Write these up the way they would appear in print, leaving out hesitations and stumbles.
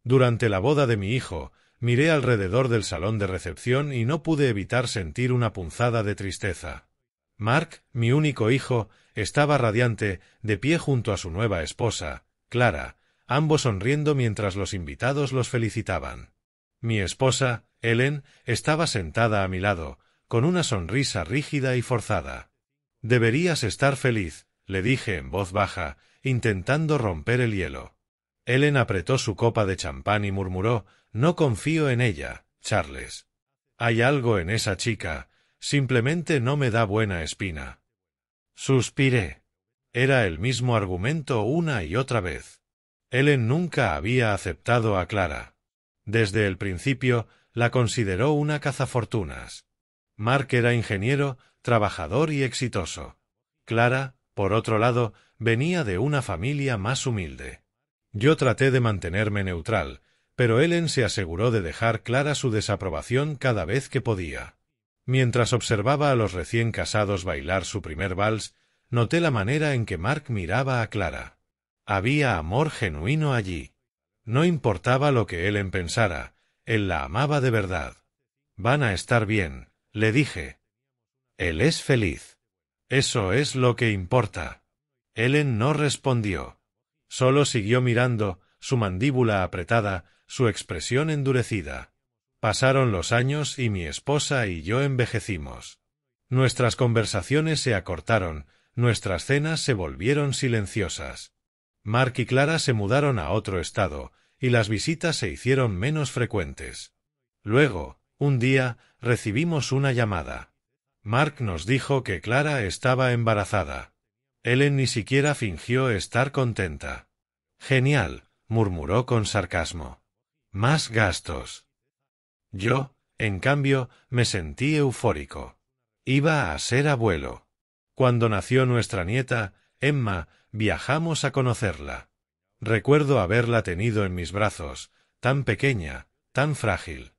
Durante la boda de mi hijo, miré alrededor del salón de recepción y no pude evitar sentir una punzada de tristeza. Mark, mi único hijo, estaba radiante, de pie junto a su nueva esposa, Clara, ambos sonriendo mientras los invitados los felicitaban. Mi esposa, Ellen, estaba sentada a mi lado, con una sonrisa rígida y forzada. «Deberías estar feliz», le dije en voz baja, intentando romper el hielo. Ellen apretó su copa de champán y murmuró: «No confío en ella, Charles. Hay algo en esa chica, simplemente no me da buena espina». Suspiré. Era el mismo argumento una y otra vez. Ellen nunca había aceptado a Clara. Desde el principio la consideró una cazafortunas. Mark era ingeniero, trabajador y exitoso. Clara, por otro lado, venía de una familia más humilde. Yo traté de mantenerme neutral, pero Ellen se aseguró de dejar clara su desaprobación cada vez que podía. Mientras observaba a los recién casados bailar su primer vals, noté la manera en que Mark miraba a Clara. Había amor genuino allí. No importaba lo que Ellen pensara, él la amaba de verdad. «Van a estar bien», le dije. «Él es feliz. Eso es lo que importa». Ellen no respondió. Solo siguió mirando, su mandíbula apretada, su expresión endurecida. Pasaron los años y mi esposa y yo envejecimos. Nuestras conversaciones se acortaron, nuestras cenas se volvieron silenciosas. Mark y Clara se mudaron a otro estado, y las visitas se hicieron menos frecuentes. Luego, un día, recibimos una llamada. Mark nos dijo que Clara estaba embarazada. Ellen ni siquiera fingió estar contenta. «Genial», murmuró con sarcasmo. «Más gastos». Yo, en cambio, me sentí eufórico. Iba a ser abuelo. Cuando nació nuestra nieta, Emma, viajamos a conocerla. Recuerdo haberla tenido en mis brazos, tan pequeña, tan frágil.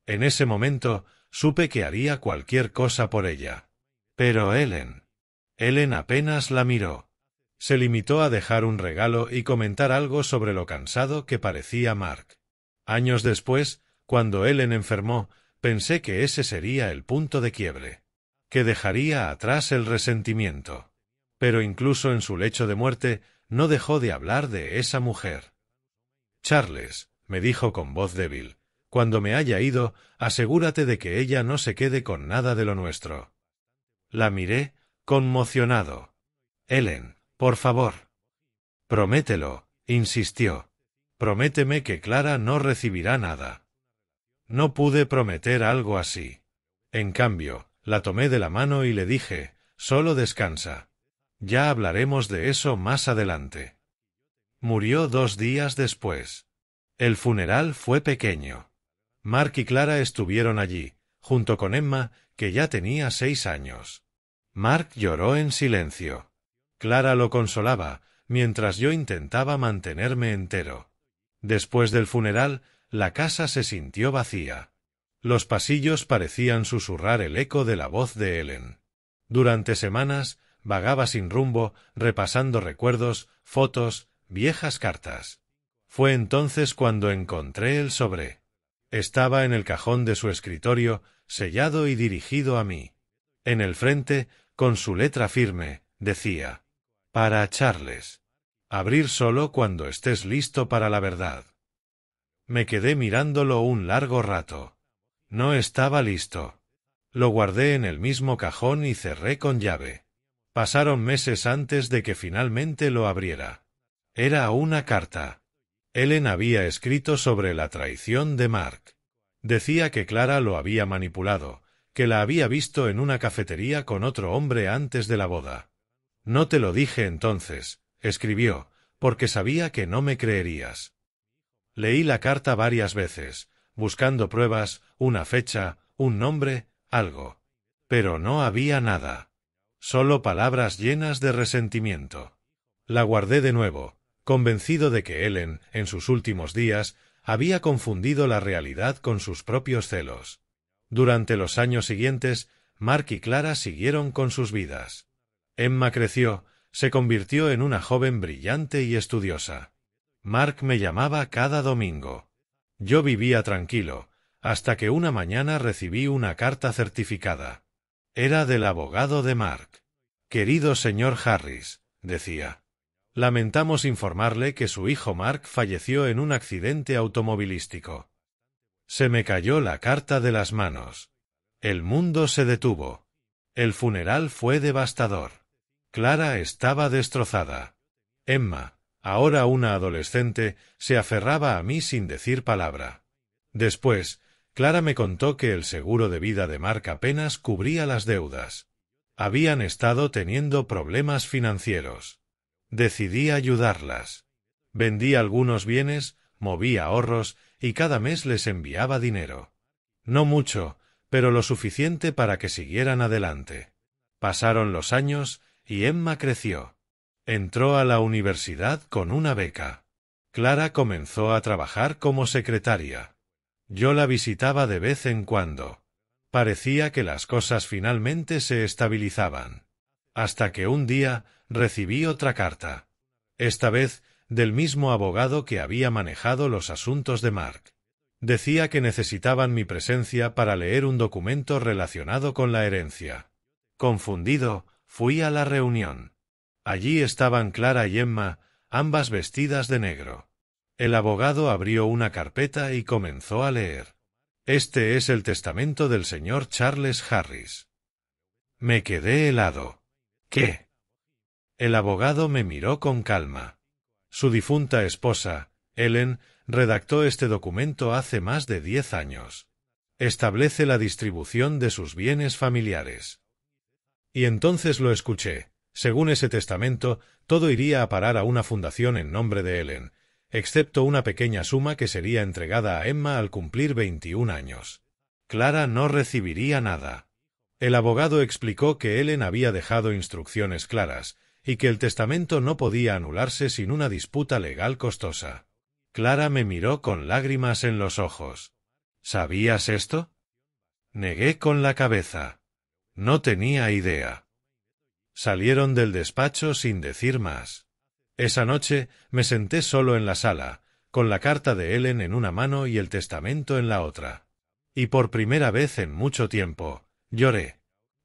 En ese momento, supe que haría cualquier cosa por ella. Pero Ellen apenas la miró. Se limitó a dejar un regalo y comentar algo sobre lo cansado que parecía Mark. Años después, cuando Ellen enfermó, pensé que ese sería el punto de quiebre, que dejaría atrás el resentimiento. Pero incluso en su lecho de muerte, no dejó de hablar de esa mujer. «Charles», me dijo con voz débil, «cuando me haya ido, asegúrate de que ella no se quede con nada de lo nuestro». La miré, conmocionado. «Ellen, por favor». «Promételo», insistió. «Prométeme que Clara no recibirá nada». No pude prometer algo así. En cambio, la tomé de la mano y le dije: «Solo descansa. Ya hablaremos de eso más adelante». Murió 2 días después. El funeral fue pequeño. Mark y Clara estuvieron allí, junto con Emma, que ya tenía 6 años. Mark lloró en silencio. Clara lo consolaba, mientras yo intentaba mantenerme entero. Después del funeral, la casa se sintió vacía. Los pasillos parecían susurrar el eco de la voz de Ellen. Durante semanas, vagaba sin rumbo, repasando recuerdos, fotos, viejas cartas. Fue entonces cuando encontré el sobre. Estaba en el cajón de su escritorio, sellado y dirigido a mí. En el frente, con su letra firme, decía: «Para Charles. Abrir solo cuando estés listo para la verdad». Me quedé mirándolo un largo rato. No estaba listo. Lo guardé en el mismo cajón y cerré con llave. Pasaron meses antes de que finalmente lo abriera. Era una carta. Ellen había escrito sobre la traición de Mark. Decía que Clara lo había manipulado, que la había visto en una cafetería con otro hombre antes de la boda. «No te lo dije entonces», escribió, «porque sabía que no me creerías». Leí la carta varias veces, buscando pruebas, una fecha, un nombre, algo. Pero no había nada. Solo palabras llenas de resentimiento. La guardé de nuevo, convencido de que Ellen, en sus últimos días, había confundido la realidad con sus propios celos. Durante los años siguientes, Mark y Clara siguieron con sus vidas. Emma creció, se convirtió en una joven brillante y estudiosa. Mark me llamaba cada domingo. Yo vivía tranquilo, hasta que una mañana recibí una carta certificada. Era del abogado de Mark. «Querido señor Harris», decía. «Lamentamos informarle que su hijo Mark falleció en un accidente automovilístico». Se me cayó la carta de las manos. El mundo se detuvo. El funeral fue devastador. Clara estaba destrozada. Emma, ahora una adolescente, se aferraba a mí sin decir palabra. Después, Clara me contó que el seguro de vida de Mark apenas cubría las deudas. Habían estado teniendo problemas financieros. Decidí ayudarlas. Vendí algunos bienes, moví ahorros y cada mes les enviaba dinero. No mucho, pero lo suficiente para que siguieran adelante. Pasaron los años y Emma creció. Entró a la universidad con una beca. Clara comenzó a trabajar como secretaria. Yo la visitaba de vez en cuando. Parecía que las cosas finalmente se estabilizaban. Hasta que un día recibí otra carta. Esta vez del mismo abogado que había manejado los asuntos de Mark. Decía que necesitaban mi presencia para leer un documento relacionado con la herencia. Confundido, fui a la reunión. Allí estaban Clara y Emma, ambas vestidas de negro. El abogado abrió una carpeta y comenzó a leer. «Este es el testamento del señor Charles Harris». Me quedé helado. «¿Qué?». El abogado me miró con calma. Su difunta esposa, Ellen, redactó este documento hace más de 10 años. Establece la distribución de sus bienes familiares. Y entonces lo escuché. Según ese testamento, todo iría a parar a una fundación en nombre de Ellen, excepto una pequeña suma que sería entregada a Emma al cumplir 21 años. Clara no recibiría nada. El abogado explicó que Ellen había dejado instrucciones claras, y que el testamento no podía anularse sin una disputa legal costosa. Clara me miró con lágrimas en los ojos. «¿Sabías esto?». Negué con la cabeza. No tenía idea. Salieron del despacho sin decir más. Esa noche me senté solo en la sala, con la carta de Ellen en una mano y el testamento en la otra. Y por primera vez en mucho tiempo, lloré.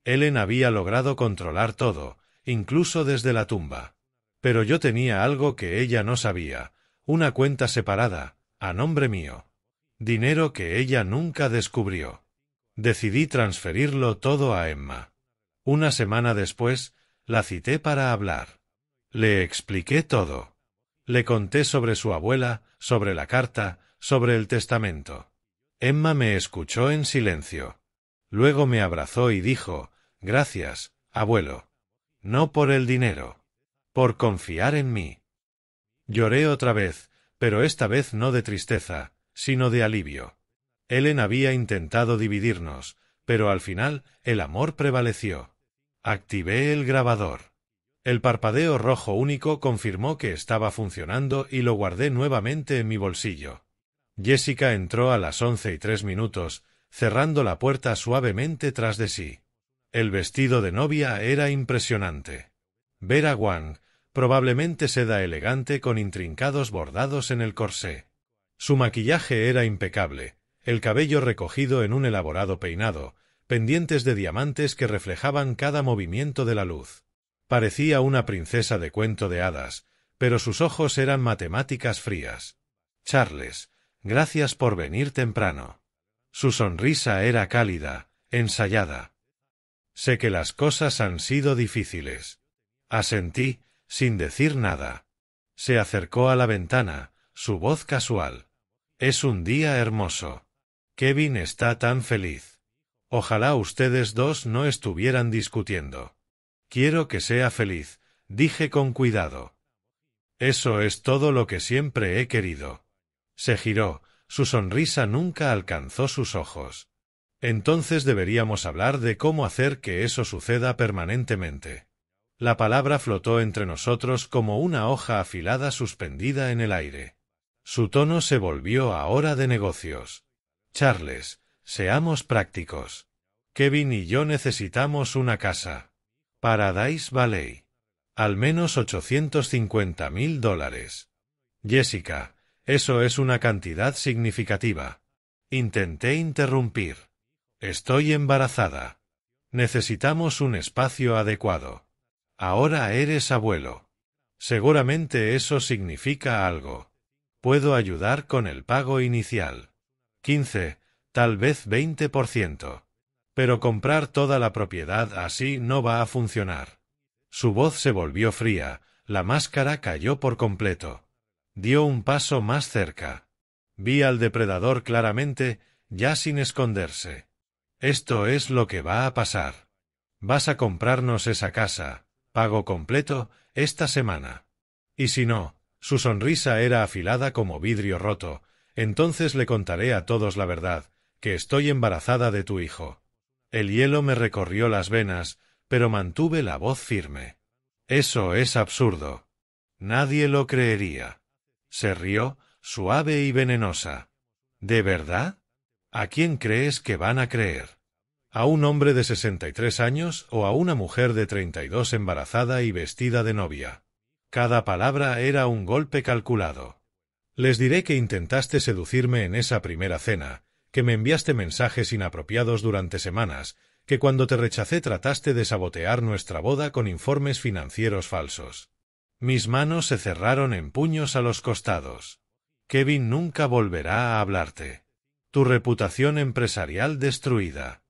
Ellen había logrado controlar todo, incluso desde la tumba. Pero yo tenía algo que ella no sabía, una cuenta separada, a nombre mío. Dinero que ella nunca descubrió. Decidí transferirlo todo a Emma. Una semana después, la cité para hablar. Le expliqué todo. Le conté sobre su abuela, sobre la carta, sobre el testamento. Emma me escuchó en silencio. Luego me abrazó y dijo: «Gracias, abuelo. No por el dinero. Por confiar en mí». Lloré otra vez, pero esta vez no de tristeza, sino de alivio. Ellen había intentado dividirnos, pero al final el amor prevaleció. Activé el grabador. El parpadeo rojo único confirmó que estaba funcionando y lo guardé nuevamente en mi bolsillo. Jessica entró a las 11:03, cerrando la puerta suavemente tras de sí. El vestido de novia era impresionante. Vera Wang, probablemente seda elegante con intrincados bordados en el corsé. Su maquillaje era impecable, el cabello recogido en un elaborado peinado, pendientes de diamantes que reflejaban cada movimiento de la luz. Parecía una princesa de cuento de hadas, pero sus ojos eran matemáticas frías. «Charles, gracias por venir temprano». Su sonrisa era cálida, ensayada. «Sé que las cosas han sido difíciles». Asentí, sin decir nada. Se acercó a la ventana, su voz casual. «Es un día hermoso. Kevin está tan feliz. Ojalá ustedes dos no estuvieran discutiendo». «Quiero que sea feliz», dije con cuidado. «Eso es todo lo que siempre he querido». Se giró, su sonrisa nunca alcanzó sus ojos. «Entonces deberíamos hablar de cómo hacer que eso suceda permanentemente». La palabra flotó entre nosotros como una hoja afilada suspendida en el aire. Su tono se volvió ahora de negocios. «Charles, seamos prácticos. Kevin y yo necesitamos una casa. Paradise Valley. Al menos $850,000. Jessica, Eso es una cantidad significativa. Intenté interrumpir. Estoy embarazada. Necesitamos un espacio adecuado. Ahora eres abuelo. Seguramente eso significa algo. Puedo ayudar con el pago inicial. 15, tal vez 20%. Pero comprar toda la propiedad así no va a funcionar. Su voz se volvió fría, la máscara cayó por completo. Dio un paso más cerca. Vi al depredador claramente, ya sin esconderse. Esto es lo que va a pasar. Vas a comprarnos esa casa, pago completo, esta semana. Y si no, su sonrisa era afilada como vidrio roto, entonces le contaré a todos la verdad, que estoy embarazada de tu hijo. El hielo me recorrió las venas, pero mantuve la voz firme. Eso es absurdo. Nadie lo creería. Se rió, suave y venenosa. ¿De verdad? ¿A quién crees que van a creer? ¿A un hombre de 63 años o a una mujer de 32 embarazada y vestida de novia? Cada palabra era un golpe calculado. Les diré que intentaste seducirme en esa primera cena, que me enviaste mensajes inapropiados durante semanas, que cuando te rechacé trataste de sabotear nuestra boda con informes financieros falsos. Mis manos se cerraron en puños a los costados. Kevin nunca volverá a hablarte. Tu reputación empresarial destruida.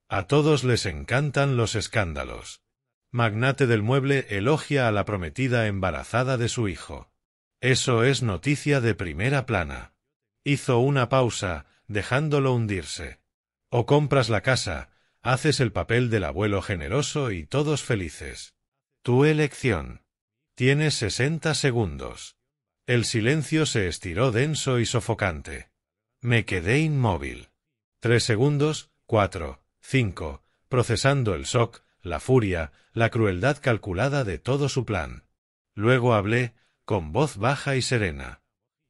A todos les encantan los escándalos. Magnate del mueble elogia a la prometida embarazada de su hijo. Eso es noticia de primera plana. Hizo una pausa, dejándolo hundirse. O compras la casa, haces el papel del abuelo generoso y todos felices. Tu elección. Tienes 60 segundos. El silencio se estiró denso y sofocante. Me quedé inmóvil. 3 segundos, 4, 5, procesando el shock, la furia, la crueldad calculada de todo su plan. Luego hablé, con voz baja y serena.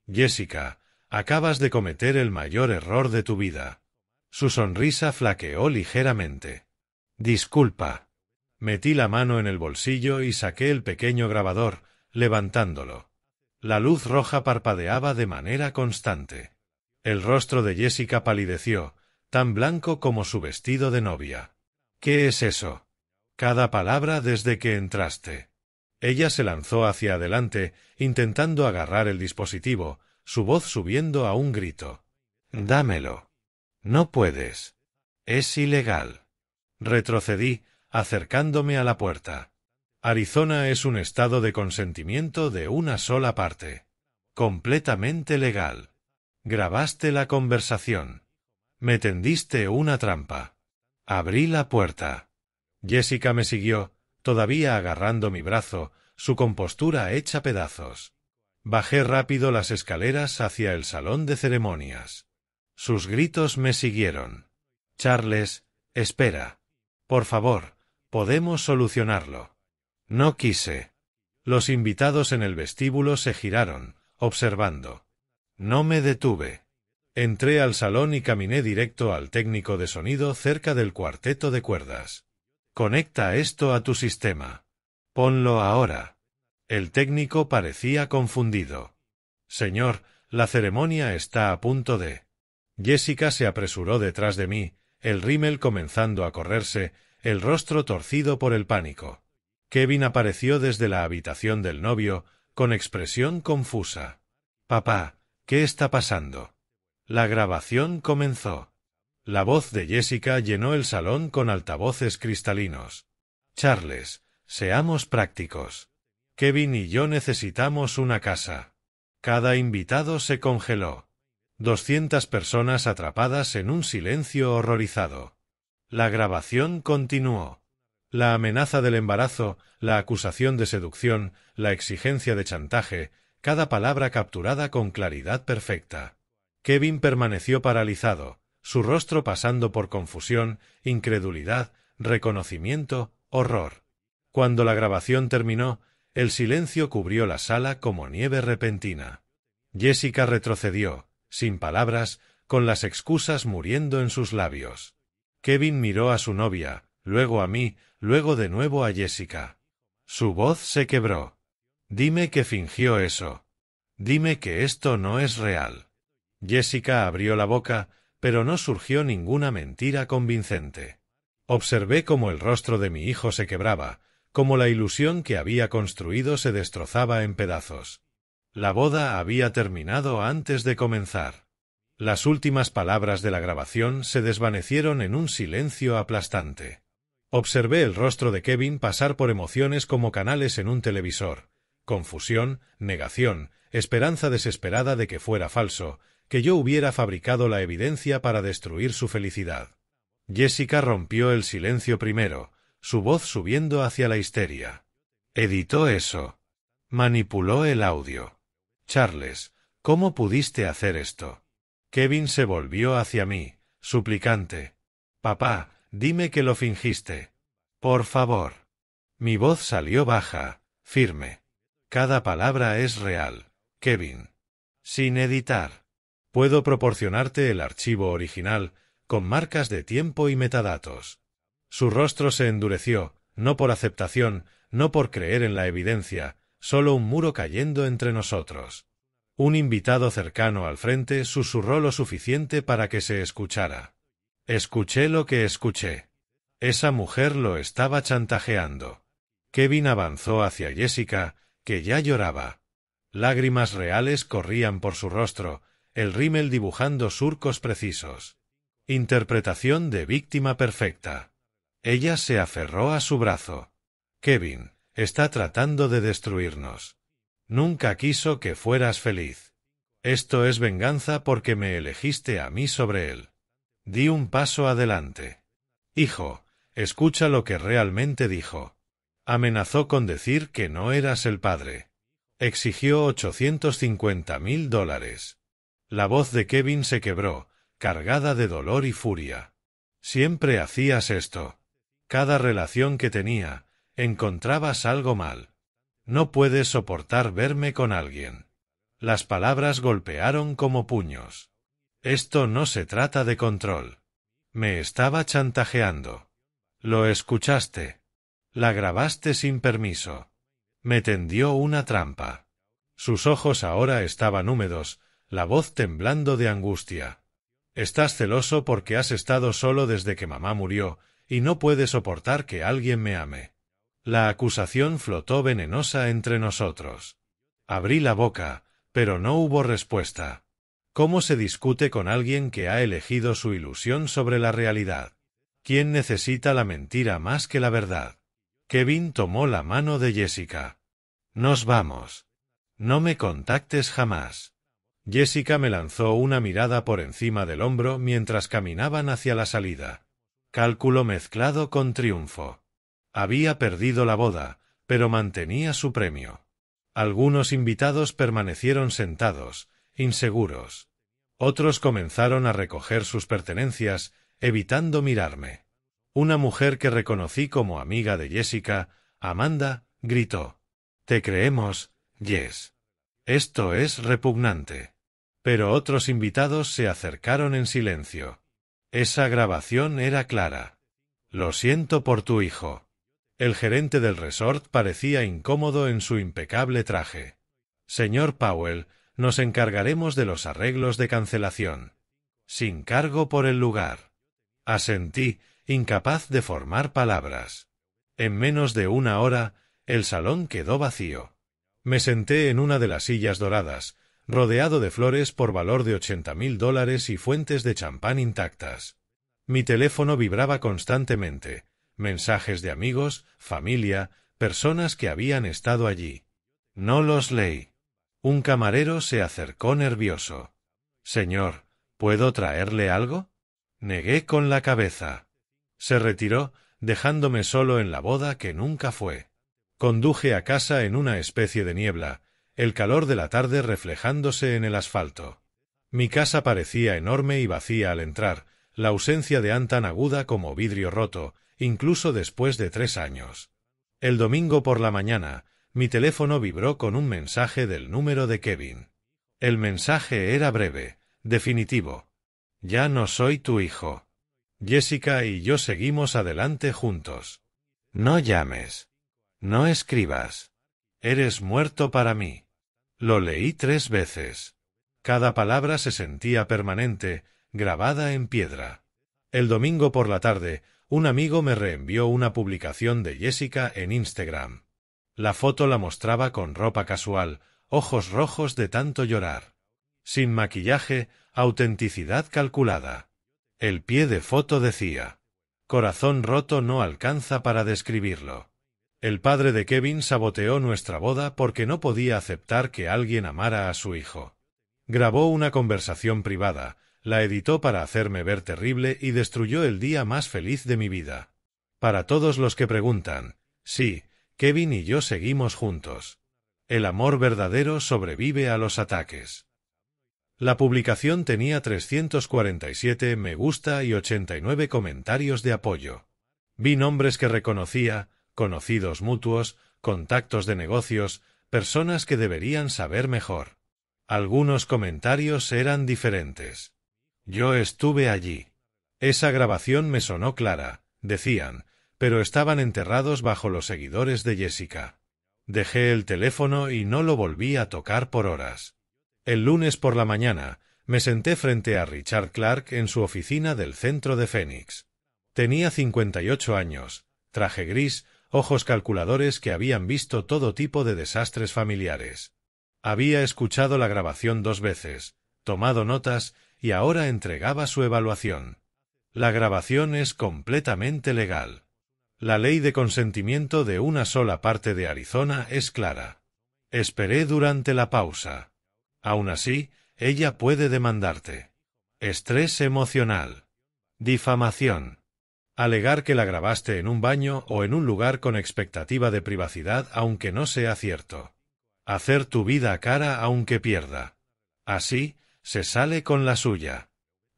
Jessica, acabas de cometer el mayor error de tu vida. Su sonrisa flaqueó ligeramente. Disculpa. Metí la mano en el bolsillo y saqué el pequeño grabador, levantándolo. La luz roja parpadeaba de manera constante. El rostro de Jessica palideció, tan blanco como su vestido de novia. ¿Qué es eso? Cada palabra desde que entraste. Ella se lanzó hacia adelante, intentando agarrar el dispositivo, su voz subiendo a un grito. Dámelo. No puedes. Es ilegal. Retrocedí, acercándome a la puerta. Arizona es un estado de consentimiento de una sola parte. Completamente legal. Grabaste la conversación. Me tendiste una trampa. Abrí la puerta. Jessica me siguió, todavía agarrando mi brazo, su compostura hecha pedazos. Bajé rápido las escaleras hacia el salón de ceremonias. Sus gritos me siguieron. Charles, espera. Por favor, podemos solucionarlo. No quise. Los invitados en el vestíbulo se giraron, observando. No me detuve. Entré al salón y caminé directo al técnico de sonido cerca del cuarteto de cuerdas. Conecta esto a tu sistema. Ponlo ahora. El técnico parecía confundido. Señor, la ceremonia está a punto de... Jessica se apresuró detrás de mí, el rímel comenzando a correrse, el rostro torcido por el pánico. Kevin apareció desde la habitación del novio, con expresión confusa. Papá, ¿qué está pasando? La grabación comenzó. La voz de Jessica llenó el salón con altavoces cristalinos. Charles, seamos prácticos. Kevin y yo necesitamos una casa. Cada invitado se congeló. 200 personas atrapadas en un silencio horrorizado. La grabación continuó. La amenaza del embarazo, la acusación de seducción, la exigencia de chantaje, cada palabra capturada con claridad perfecta. Kevin permaneció paralizado, su rostro pasando por confusión, incredulidad, reconocimiento, horror. Cuando la grabación terminó, el silencio cubrió la sala como nieve repentina. Jessica retrocedió, sin palabras, con las excusas muriendo en sus labios. Kevin miró a su novia, luego a mí, luego de nuevo a Jessica. Su voz se quebró. Dime que fingió eso. Dime que esto no es real. Jessica abrió la boca, pero no surgió ninguna mentira convincente. Observé cómo el rostro de mi hijo se quebraba, cómo la ilusión que había construido se destrozaba en pedazos. La boda había terminado antes de comenzar. Las últimas palabras de la grabación se desvanecieron en un silencio aplastante. Observé el rostro de Kevin pasar por emociones como canales en un televisor. Confusión, negación, esperanza desesperada de que fuera falso, que yo hubiera fabricado la evidencia para destruir su felicidad. Jessica rompió el silencio primero, su voz subiendo hacia la histeria. Editó eso. Manipuló el audio. Charles, ¿cómo pudiste hacer esto? Kevin se volvió hacia mí, suplicante. Papá, dime que lo fingiste. Por favor. Mi voz salió baja, firme. Cada palabra es real, Kevin. Sin editar. Puedo proporcionarte el archivo original, con marcas de tiempo y metadatos. Su rostro se endureció, no por aceptación, no por creer en la evidencia, solo un muro cayendo entre nosotros. Un invitado cercano al frente susurró lo suficiente para que se escuchara. Escuché lo que escuché. Esa mujer lo estaba chantajeando. Kevin avanzó hacia Jessica, que ya lloraba. Lágrimas reales corrían por su rostro, el rímel dibujando surcos precisos. Interpretación de víctima perfecta. Ella se aferró a su brazo. Kevin, está tratando de destruirnos. Nunca quiso que fueras feliz. Esto es venganza porque me elegiste a mí sobre él. Di un paso adelante. Hijo, escucha lo que realmente dijo. Amenazó con decir que no eras el padre. Exigió $850,000. La voz de Kevin se quebró, cargada de dolor y furia. Siempre hacías esto. Cada relación que tenía, encontrabas algo mal. No puedes soportar verme con alguien. Las palabras golpearon como puños. Esto no se trata de control. Me estaba chantajeando. Lo escuchaste. La grabaste sin permiso. Me tendió una trampa. Sus ojos ahora estaban húmedos, la voz temblando de angustia. Estás celoso porque has estado solo desde que mamá murió, y no puedes soportar que alguien me ame. La acusación flotó venenosa entre nosotros. Abrí la boca, pero no hubo respuesta. ¿Cómo se discute con alguien que ha elegido su ilusión sobre la realidad? ¿Quién necesita la mentira más que la verdad? Kevin tomó la mano de Jessica. Nos vamos. No me contactes jamás. Jessica me lanzó una mirada por encima del hombro mientras caminaban hacia la salida. Cálculo mezclado con triunfo. Había perdido la boda, pero mantenía su premio. Algunos invitados permanecieron sentados, inseguros. Otros comenzaron a recoger sus pertenencias, evitando mirarme. Una mujer que reconocí como amiga de Jessica, Amanda, gritó. «Te creemos, Jess. Esto es repugnante». Pero otros invitados se acercaron en silencio. Esa grabación era clara. «Lo siento por tu hijo». El gerente del resort parecía incómodo en su impecable traje. «Señor Powell, nos encargaremos de los arreglos de cancelación». «Sin cargo por el lugar». Asentí, incapaz de formar palabras. En menos de una hora, el salón quedó vacío. Me senté en una de las sillas doradas, rodeado de flores por valor de $80,000 y fuentes de champán intactas. Mi teléfono vibraba constantemente, mensajes de amigos, familia, personas que habían estado allí. No los leí. Un camarero se acercó nervioso. «Señor, ¿puedo traerle algo?» Negué con la cabeza. Se retiró, dejándome solo en la boda que nunca fue. Conduje a casa en una especie de niebla, el calor de la tarde reflejándose en el asfalto. Mi casa parecía enorme y vacía al entrar, la ausencia de Ann tan aguda como vidrio roto, incluso después de 3 años. El domingo por la mañana, mi teléfono vibró con un mensaje del número de Kevin. El mensaje era breve, definitivo. «Ya no soy tu hijo. Jessica y yo seguimos adelante juntos. No llames. No escribas. Eres muerto para mí». Lo leí 3 veces. Cada palabra se sentía permanente, grabada en piedra. El domingo por la tarde, un amigo me reenvió una publicación de Jessica en Instagram. La foto la mostraba con ropa casual, ojos rojos de tanto llorar. Sin maquillaje, autenticidad calculada. El pie de foto decía: corazón roto no alcanza para describirlo. El padre de Kevin saboteó nuestra boda porque no podía aceptar que alguien amara a su hijo. Grabó una conversación privada, la editó para hacerme ver terrible y destruyó el día más feliz de mi vida. Para todos los que preguntan, sí, Kevin y yo seguimos juntos. El amor verdadero sobrevive a los ataques. La publicación tenía 347 me gusta y 89 comentarios de apoyo. Vi nombres que reconocía, conocidos mutuos, contactos de negocios, personas que deberían saber mejor. Algunos comentarios eran diferentes. Yo estuve allí. Esa grabación me sonó clara, decían, pero estaban enterrados bajo los seguidores de Jessica. Dejé el teléfono y no lo volví a tocar por horas. El lunes por la mañana, me senté frente a Richard Clark en su oficina del centro de Phoenix. Tenía 58 años, traje gris, ojos calculadores que habían visto todo tipo de desastres familiares. Había escuchado la grabación 2 veces, tomado notas y ahora entregaba su evaluación. La grabación es completamente legal. La ley de consentimiento de una sola parte de Arizona es clara. Esperé durante la pausa. Aún así, ella puede demandarte. Estrés emocional. Difamación. Alegar que la grabaste en un baño o en un lugar con expectativa de privacidad aunque no sea cierto. Hacer tu vida cara aunque pierda. Así, se sale con la suya.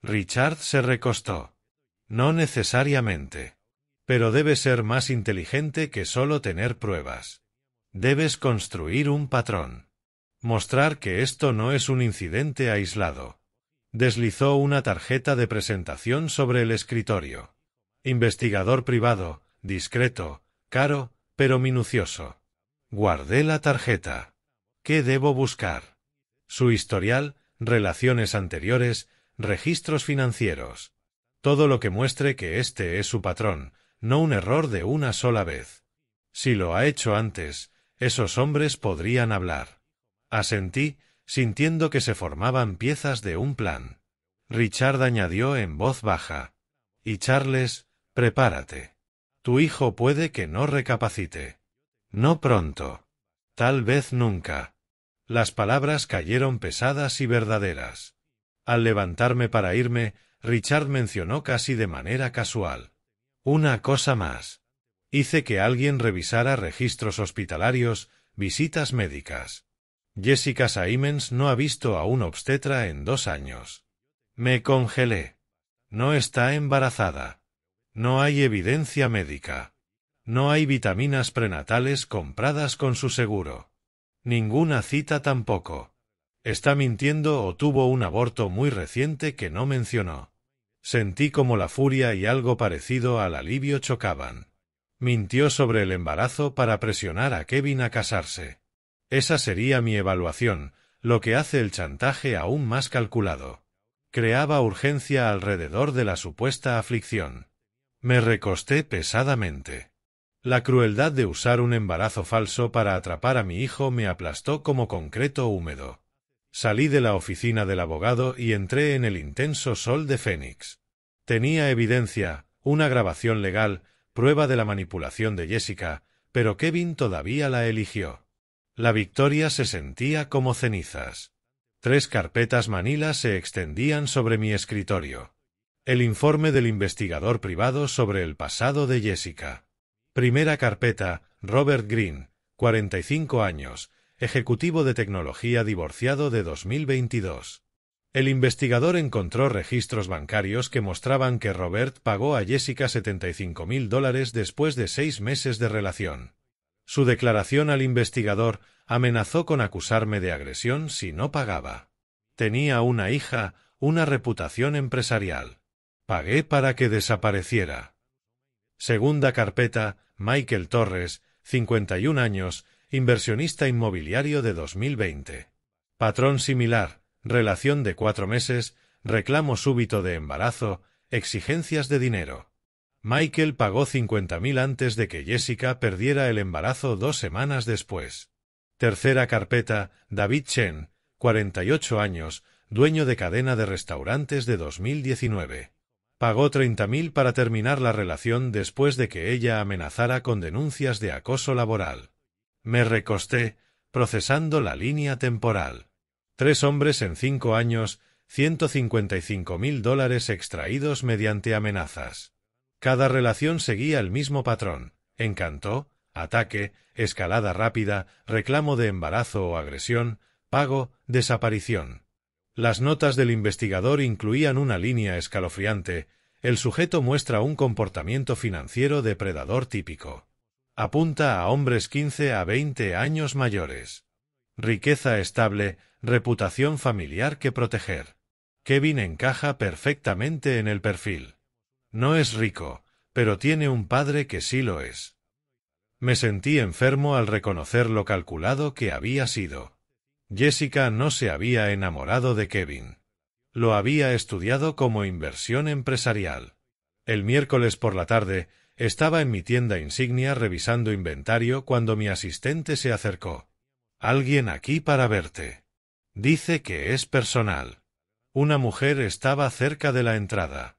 Richard se recostó. No necesariamente. Pero debes ser más inteligente que solo tener pruebas. Debes construir un patrón. Mostrar que esto no es un incidente aislado. Deslizó una tarjeta de presentación sobre el escritorio. Investigador privado, discreto, caro, pero minucioso. Guardé la tarjeta. ¿Qué debo buscar? Su historial, relaciones anteriores, registros financieros. Todo lo que muestre que este es su patrón, no un error de una sola vez. Si lo ha hecho antes, esos hombres podrían hablar. Asentí, sintiendo que se formaban piezas de un plan. Richard añadió en voz baja: y Charles, prepárate. Tu hijo puede que no recapacite. No pronto. Tal vez nunca. Las palabras cayeron pesadas y verdaderas. Al levantarme para irme, Richard mencionó casi de manera casual: una cosa más. Hice que alguien revisara registros hospitalarios, visitas médicas. Jessica Simmons no ha visto a un obstetra en 2 años. Me congelé. No está embarazada. No hay evidencia médica. No hay vitaminas prenatales compradas con su seguro. Ninguna cita tampoco. Está mintiendo o tuvo un aborto muy reciente que no mencionó. Sentí como la furia y algo parecido al alivio chocaban. Mintió sobre el embarazo para presionar a Kevin a casarse. Esa sería mi evaluación, lo que hace el chantaje aún más calculado. Creaba urgencia alrededor de la supuesta aflicción. Me recosté pesadamente. La crueldad de usar un embarazo falso para atrapar a mi hijo me aplastó como concreto húmedo. Salí de la oficina del abogado y entré en el intenso sol de Phoenix. Tenía evidencia, una grabación legal, prueba de la manipulación de Jessica, pero Kevin todavía la eligió. La victoria se sentía como cenizas. 3 carpetas Manila se extendían sobre mi escritorio. El informe del investigador privado sobre el pasado de Jessica. Primera carpeta, Robert Green, 45 años, ejecutivo de tecnología divorciado de 2022. El investigador encontró registros bancarios que mostraban que Robert pagó a Jessica $75,000 después de 6 meses de relación. Su declaración al investigador amenazó con acusarme de agresión si no pagaba. Tenía una hija, una reputación empresarial. Pagué para que desapareciera. Segunda carpeta, Michael Torres, 51 años, inversionista inmobiliario de 2020. Patrón similar, relación de 4 meses, reclamo súbito de embarazo, exigencias de dinero. Michael pagó 50.000 antes de que Jessica perdiera el embarazo 2 semanas después. Tercera carpeta, David Chen, 48 años, dueño de cadena de restaurantes de 2019. Pagó 30.000 para terminar la relación después de que ella amenazara con denuncias de acoso laboral. Me recosté, procesando la línea temporal. 3 hombres en 5 años, $155.000 extraídos mediante amenazas. Cada relación seguía el mismo patrón: encantó, ataque, escalada rápida, reclamo de embarazo o agresión, pago, desaparición. Las notas del investigador incluían una línea escalofriante: el sujeto muestra un comportamiento financiero depredador típico. Apunta a hombres 15 a 20 años mayores. Riqueza estable, reputación familiar que proteger. Kevin encaja perfectamente en el perfil. No es rico, pero tiene un padre que sí lo es. Me sentí enfermo al reconocer lo calculado que había sido. Jessica no se había enamorado de Kevin. Lo había estudiado como inversión empresarial. El miércoles por la tarde, estaba en mi tienda insignia revisando inventario cuando mi asistente se acercó. «Alguien aquí para verte. Dice que es personal». Una mujer estaba cerca de la entrada.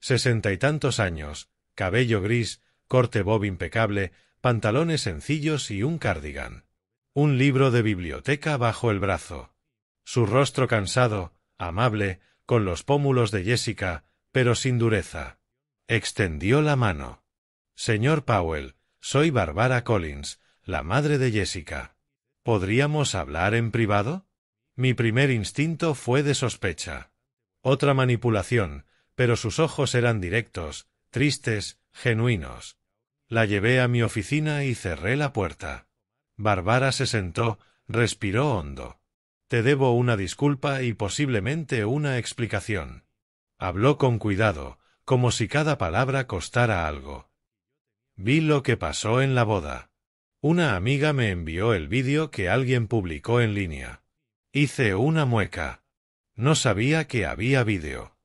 60 y tantos años, cabello gris, corte bob impecable, pantalones sencillos y un cardigan. Un libro de biblioteca bajo el brazo. Su rostro cansado, amable, con los pómulos de Jessica, pero sin dureza. Extendió la mano. «Señor Powell, soy Barbara Collins, la madre de Jessica. ¿Podríamos hablar en privado?» Mi primer instinto fue de sospecha. Otra manipulación, pero sus ojos eran directos, tristes, genuinos. La llevé a mi oficina y cerré la puerta. Barbara se sentó, respiró hondo. «Te debo una disculpa y posiblemente una explicación». Habló con cuidado, como si cada palabra costara algo. «Vi lo que pasó en la boda. Una amiga me envió el vídeo que alguien publicó en línea. Hice una mueca. No sabía que había vídeo.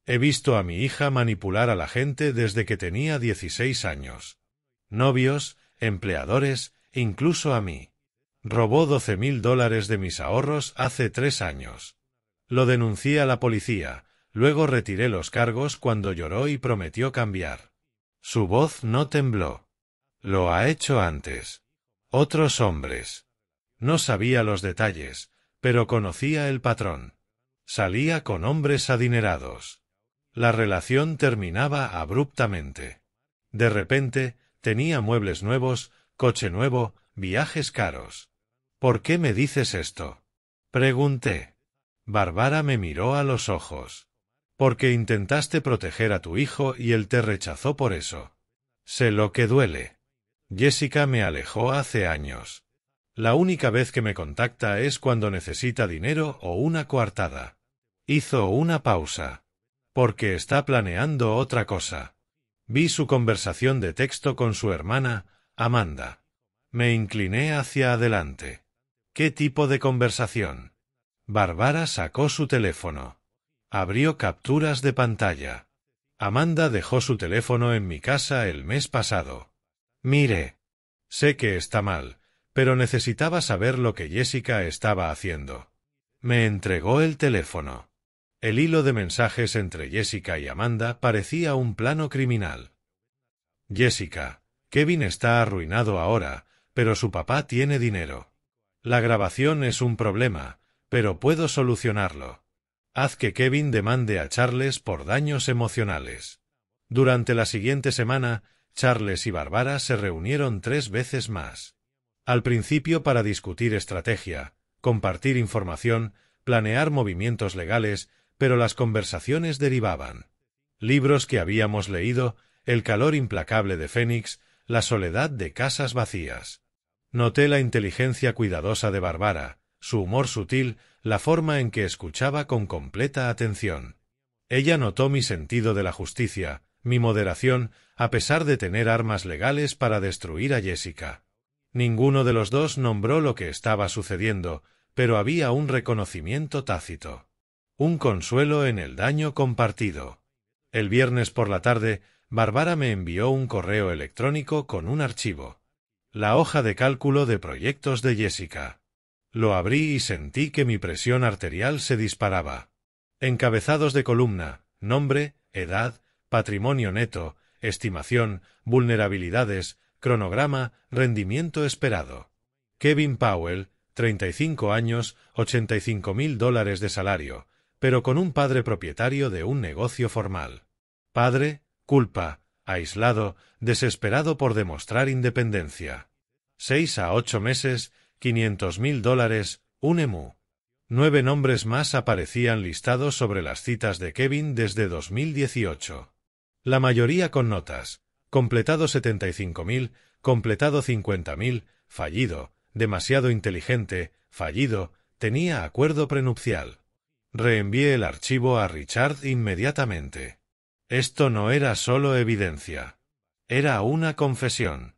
He visto a mi hija manipular a la gente desde que tenía 16 años. Novios, empleadores, incluso a mí. Robó $12.000 de mis ahorros hace 3 años. Lo denuncié a la policía, luego retiré los cargos cuando lloró y prometió cambiar. Su voz no tembló. Lo ha hecho antes. Otros hombres. No sabía los detalles, pero conocía el patrón. Salía con hombres adinerados. La relación terminaba abruptamente. De repente, tenía muebles nuevos, coche nuevo, viajes caros. «¿Por qué me dices esto?», pregunté. Barbara me miró a los ojos. «Porque intentaste proteger a tu hijo y él te rechazó por eso. Sé lo que duele. Jessica me alejó hace años. La única vez que me contacta es cuando necesita dinero o una coartada». Hizo una pausa. «Porque está planeando otra cosa». Vi su conversación de texto con su hermana, Amanda. Me incliné hacia adelante. «¿Qué tipo de conversación?». Barbara sacó su teléfono. Abrió capturas de pantalla. «Amanda dejó su teléfono en mi casa el mes pasado. Mire. Sé que está mal, pero necesitaba saber lo que Jessica estaba haciendo. Me entregó el teléfono». El hilo de mensajes entre Jessica y Amanda parecía un plano criminal. «Jessica, Kevin está arruinado ahora, pero su papá tiene dinero. La grabación es un problema, pero puedo solucionarlo. Haz que Kevin demande a Charles por daños emocionales». Durante la siguiente semana, Charles y Barbara se reunieron 3 veces más. Al principio para discutir estrategia, compartir información, planear movimientos legales, pero las conversaciones derivaban. Libros que habíamos leído, El calor implacable de Fénix, La soledad de casas vacías. Noté la inteligencia cuidadosa de Barbara, su humor sutil, la forma en que escuchaba con completa atención. Ella notó mi sentido de la justicia, mi moderación, a pesar de tener armas legales para destruir a Jessica. Ninguno de los dos nombró lo que estaba sucediendo, pero había un reconocimiento tácito. Un consuelo en el daño compartido. El viernes por la tarde, Bárbara me envió un correo electrónico con un archivo. La hoja de cálculo de proyectos de Jessica. Lo abrí y sentí que mi presión arterial se disparaba. Encabezados de columna: nombre, edad, patrimonio neto, estimación, vulnerabilidades, cronograma, rendimiento esperado. Kevin Powell, 35 años, $85.000 de salario, pero con un padre propietario de un negocio formal. Padre, culpa, aislado, desesperado por demostrar independencia. 6 a 8 meses, $500.000, un EMU. 9 nombres más aparecían listados sobre las citas de Kevin desde 2018. La mayoría con notas: completado 75.000, completado 50.000, fallido, demasiado inteligente, fallido, tenía acuerdo prenupcial. Reenvié el archivo a Richard inmediatamente. Esto no era solo evidencia. Era una confesión.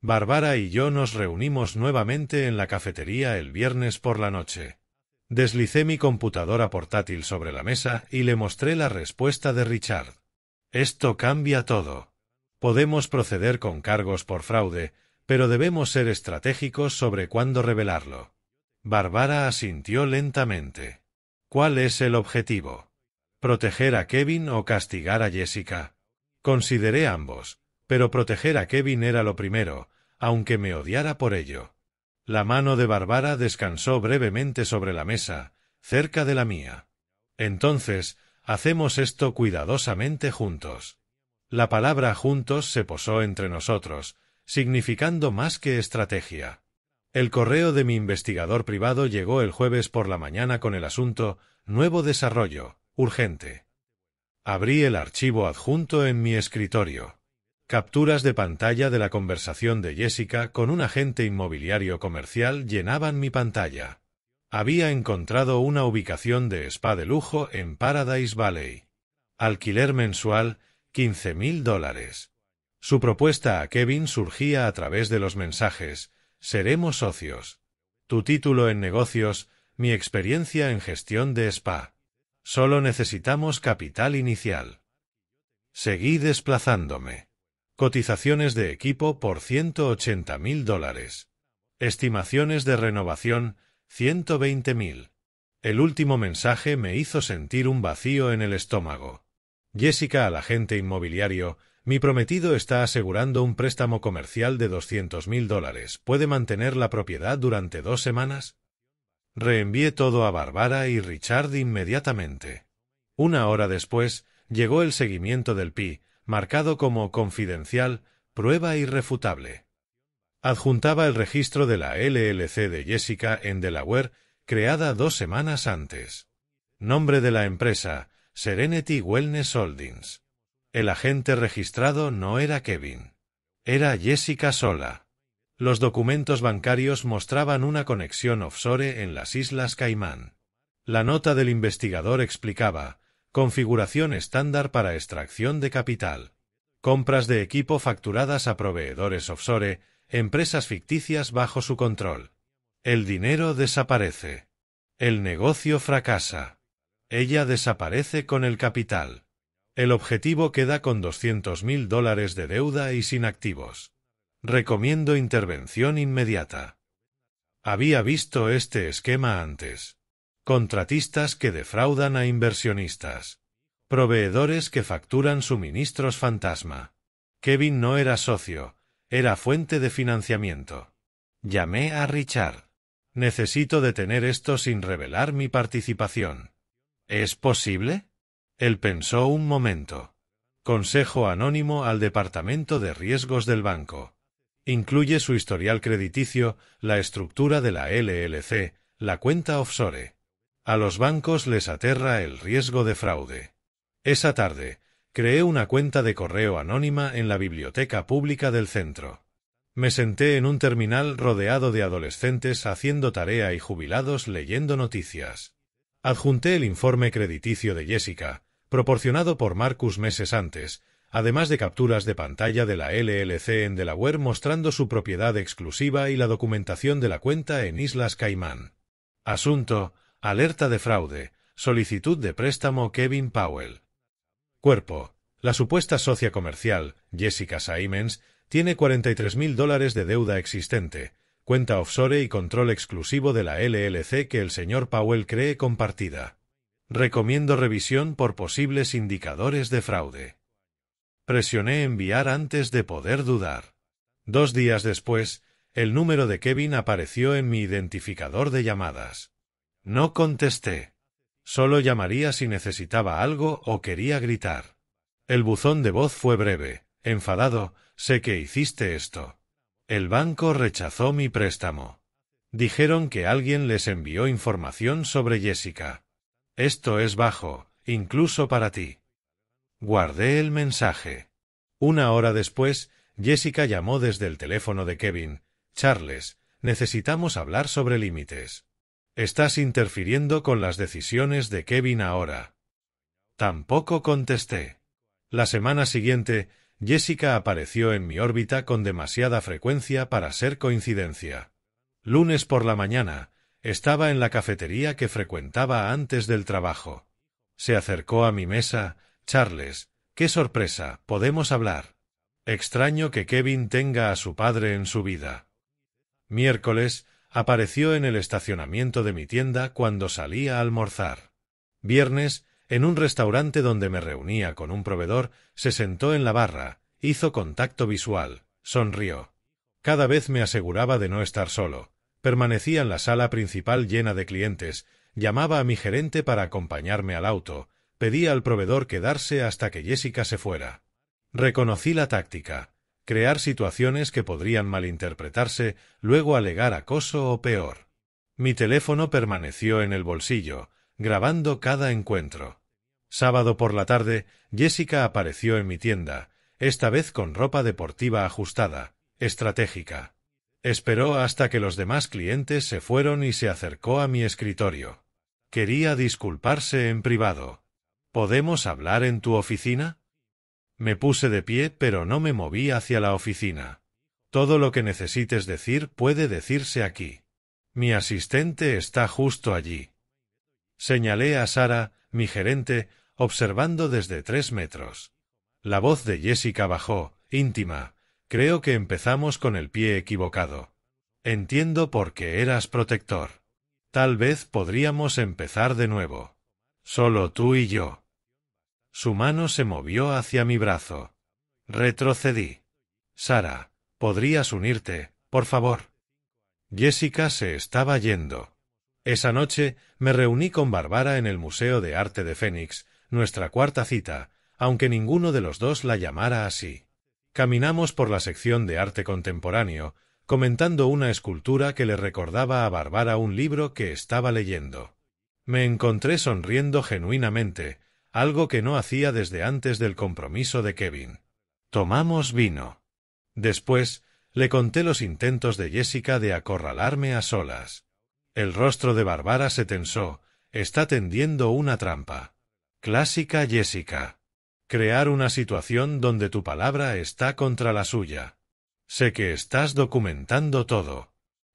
Bárbara y yo nos reunimos nuevamente en la cafetería el viernes por la noche. Deslicé mi computadora portátil sobre la mesa y le mostré la respuesta de Richard. Esto cambia todo. Podemos proceder con cargos por fraude, pero debemos ser estratégicos sobre cuándo revelarlo. Bárbara asintió lentamente. ¿Cuál es el objetivo? ¿Proteger a Kevin o castigar a Jessica? Consideré ambos, pero proteger a Kevin era lo primero, aunque me odiara por ello. La mano de Bárbara descansó brevemente sobre la mesa, cerca de la mía. Entonces, hacemos esto cuidadosamente juntos. La palabra juntos se posó entre nosotros, significando más que estrategia. El correo de mi investigador privado llegó el jueves por la mañana con el asunto: nuevo desarrollo, urgente. Abrí el archivo adjunto en mi escritorio. Capturas de pantalla de la conversación de Jessica con un agente inmobiliario comercial llenaban mi pantalla. Había encontrado una ubicación de spa de lujo en Paradise Valley. Alquiler mensual, $15.000. Su propuesta a Kevin surgía a través de los mensajes: seremos socios. Tu título en negocios: mi experiencia en gestión de spa. Solo necesitamos capital inicial. Seguí desplazándome. Cotizaciones de equipo por $180.000. Estimaciones de renovación, $120.000. El último mensaje me hizo sentir un vacío en el estómago. Jessica al agente inmobiliario: mi prometido está asegurando un préstamo comercial de $200.000. ¿Puede mantener la propiedad durante 2 semanas? Reenvié todo a Bárbara y Richard inmediatamente. 1 hora después, llegó el seguimiento del PI, marcado como confidencial, prueba irrefutable. Adjuntaba el registro de la LLC de Jessica en Delaware, creada 2 semanas antes. Nombre de la empresa: Serenity Wellness Holdings. El agente registrado no era Kevin. Era Jessica sola. Los documentos bancarios mostraban una conexión offshore en las Islas Caimán. La nota del investigador explicaba: configuración estándar para extracción de capital. Compras de equipo facturadas a proveedores offshore, empresas ficticias bajo su control. El dinero desaparece. El negocio fracasa. Ella desaparece con el capital. El objetivo queda con $200.000 de deuda y sin activos. Recomiendo intervención inmediata. Había visto este esquema antes. Contratistas que defraudan a inversionistas. Proveedores que facturan suministros fantasma. Kevin no era socio, era fuente de financiamiento. Llamé a Richard. Necesito detener esto sin revelar mi participación. ¿Es posible? Él pensó un momento. Consejo anónimo al departamento de riesgos del banco. Incluye su historial crediticio, la estructura de la LLC, la cuenta offshore. A los bancos les aterra el riesgo de fraude. Esa tarde, creé una cuenta de correo anónima en la biblioteca pública del centro. Me senté en un terminal rodeado de adolescentes haciendo tarea y jubilados leyendo noticias. Adjunté el informe crediticio de Jessica, proporcionado por Marcus meses antes, además de capturas de pantalla de la LLC en Delaware mostrando su propiedad exclusiva y la documentación de la cuenta en Islas Caimán. Asunto: alerta de fraude, solicitud de préstamo Kevin Powell. Cuerpo: la supuesta socia comercial, Jessica Siemens, tiene $43,000 de deuda existente, cuenta offshore y control exclusivo de la LLC que el señor Powell cree compartida. Recomiendo revisión por posibles indicadores de fraude. Presioné enviar antes de poder dudar. 2 días después, el número de Kevin apareció en mi identificador de llamadas. No contesté. Solo llamaría si necesitaba algo o quería gritar. El buzón de voz fue breve. Enfadado: sé que hiciste esto. El banco rechazó mi préstamo. Dijeron que alguien les envió información sobre Jessica. Esto es bajo, incluso para ti. Guardé el mensaje. 1 hora después, Jessica llamó desde el teléfono de Kevin. Charles, necesitamos hablar sobre límites. Estás interfiriendo con las decisiones de Kevin ahora. Tampoco contesté. La semana siguiente, Jessica apareció en mi órbita con demasiada frecuencia para ser coincidencia. Lunes por la mañana, estaba en la cafetería que frecuentaba antes del trabajo. Se acercó a mi mesa. Charles, qué sorpresa, ¿podemos hablar? Extraño que Kevin tenga a su padre en su vida. Miércoles, apareció en el estacionamiento de mi tienda cuando salí a almorzar. Viernes, en un restaurante donde me reunía con un proveedor, se sentó en la barra, hizo contacto visual, sonrió. Cada vez me aseguraba de no estar solo. Permanecía en la sala principal llena de clientes, llamaba a mi gerente para acompañarme al auto, pedía al proveedor quedarse hasta que Jessica se fuera. Reconocí la táctica: crear situaciones que podrían malinterpretarse, luego alegar acoso o peor. Mi teléfono permaneció en el bolsillo, grabando cada encuentro. Sábado por la tarde, Jessica apareció en mi tienda, esta vez con ropa deportiva ajustada, estratégica. Esperó hasta que los demás clientes se fueron y se acercó a mi escritorio. Quería disculparse en privado. ¿Podemos hablar en tu oficina? Me puse de pie, pero no me moví hacia la oficina. Todo lo que necesites decir puede decirse aquí. Mi asistente está justo allí. Señalé a Sara, mi gerente, observando desde 3 metros. La voz de Jessica bajó, íntima. Creo que empezamos con el pie equivocado. Entiendo por qué eras protector. Tal vez podríamos empezar de nuevo. Solo tú y yo. Su mano se movió hacia mi brazo. Retrocedí. Sara, ¿podrías unirte, por favor? Jessica se estaba yendo. Esa noche me reuní con Barbara en el Museo de Arte de Phoenix, nuestra 4ª cita, aunque ninguno de los dos la llamara así. Caminamos por la sección de arte contemporáneo, comentando una escultura que le recordaba a Barbara un libro que estaba leyendo. Me encontré sonriendo genuinamente, algo que no hacía desde antes del compromiso de Kevin. Tomamos vino. Después, le conté los intentos de Jessica de acorralarme a solas. El rostro de Barbara se tensó. Está tendiendo una trampa. Clásica Jessica. Crear una situación donde tu palabra está contra la suya. Sé que estás documentando todo.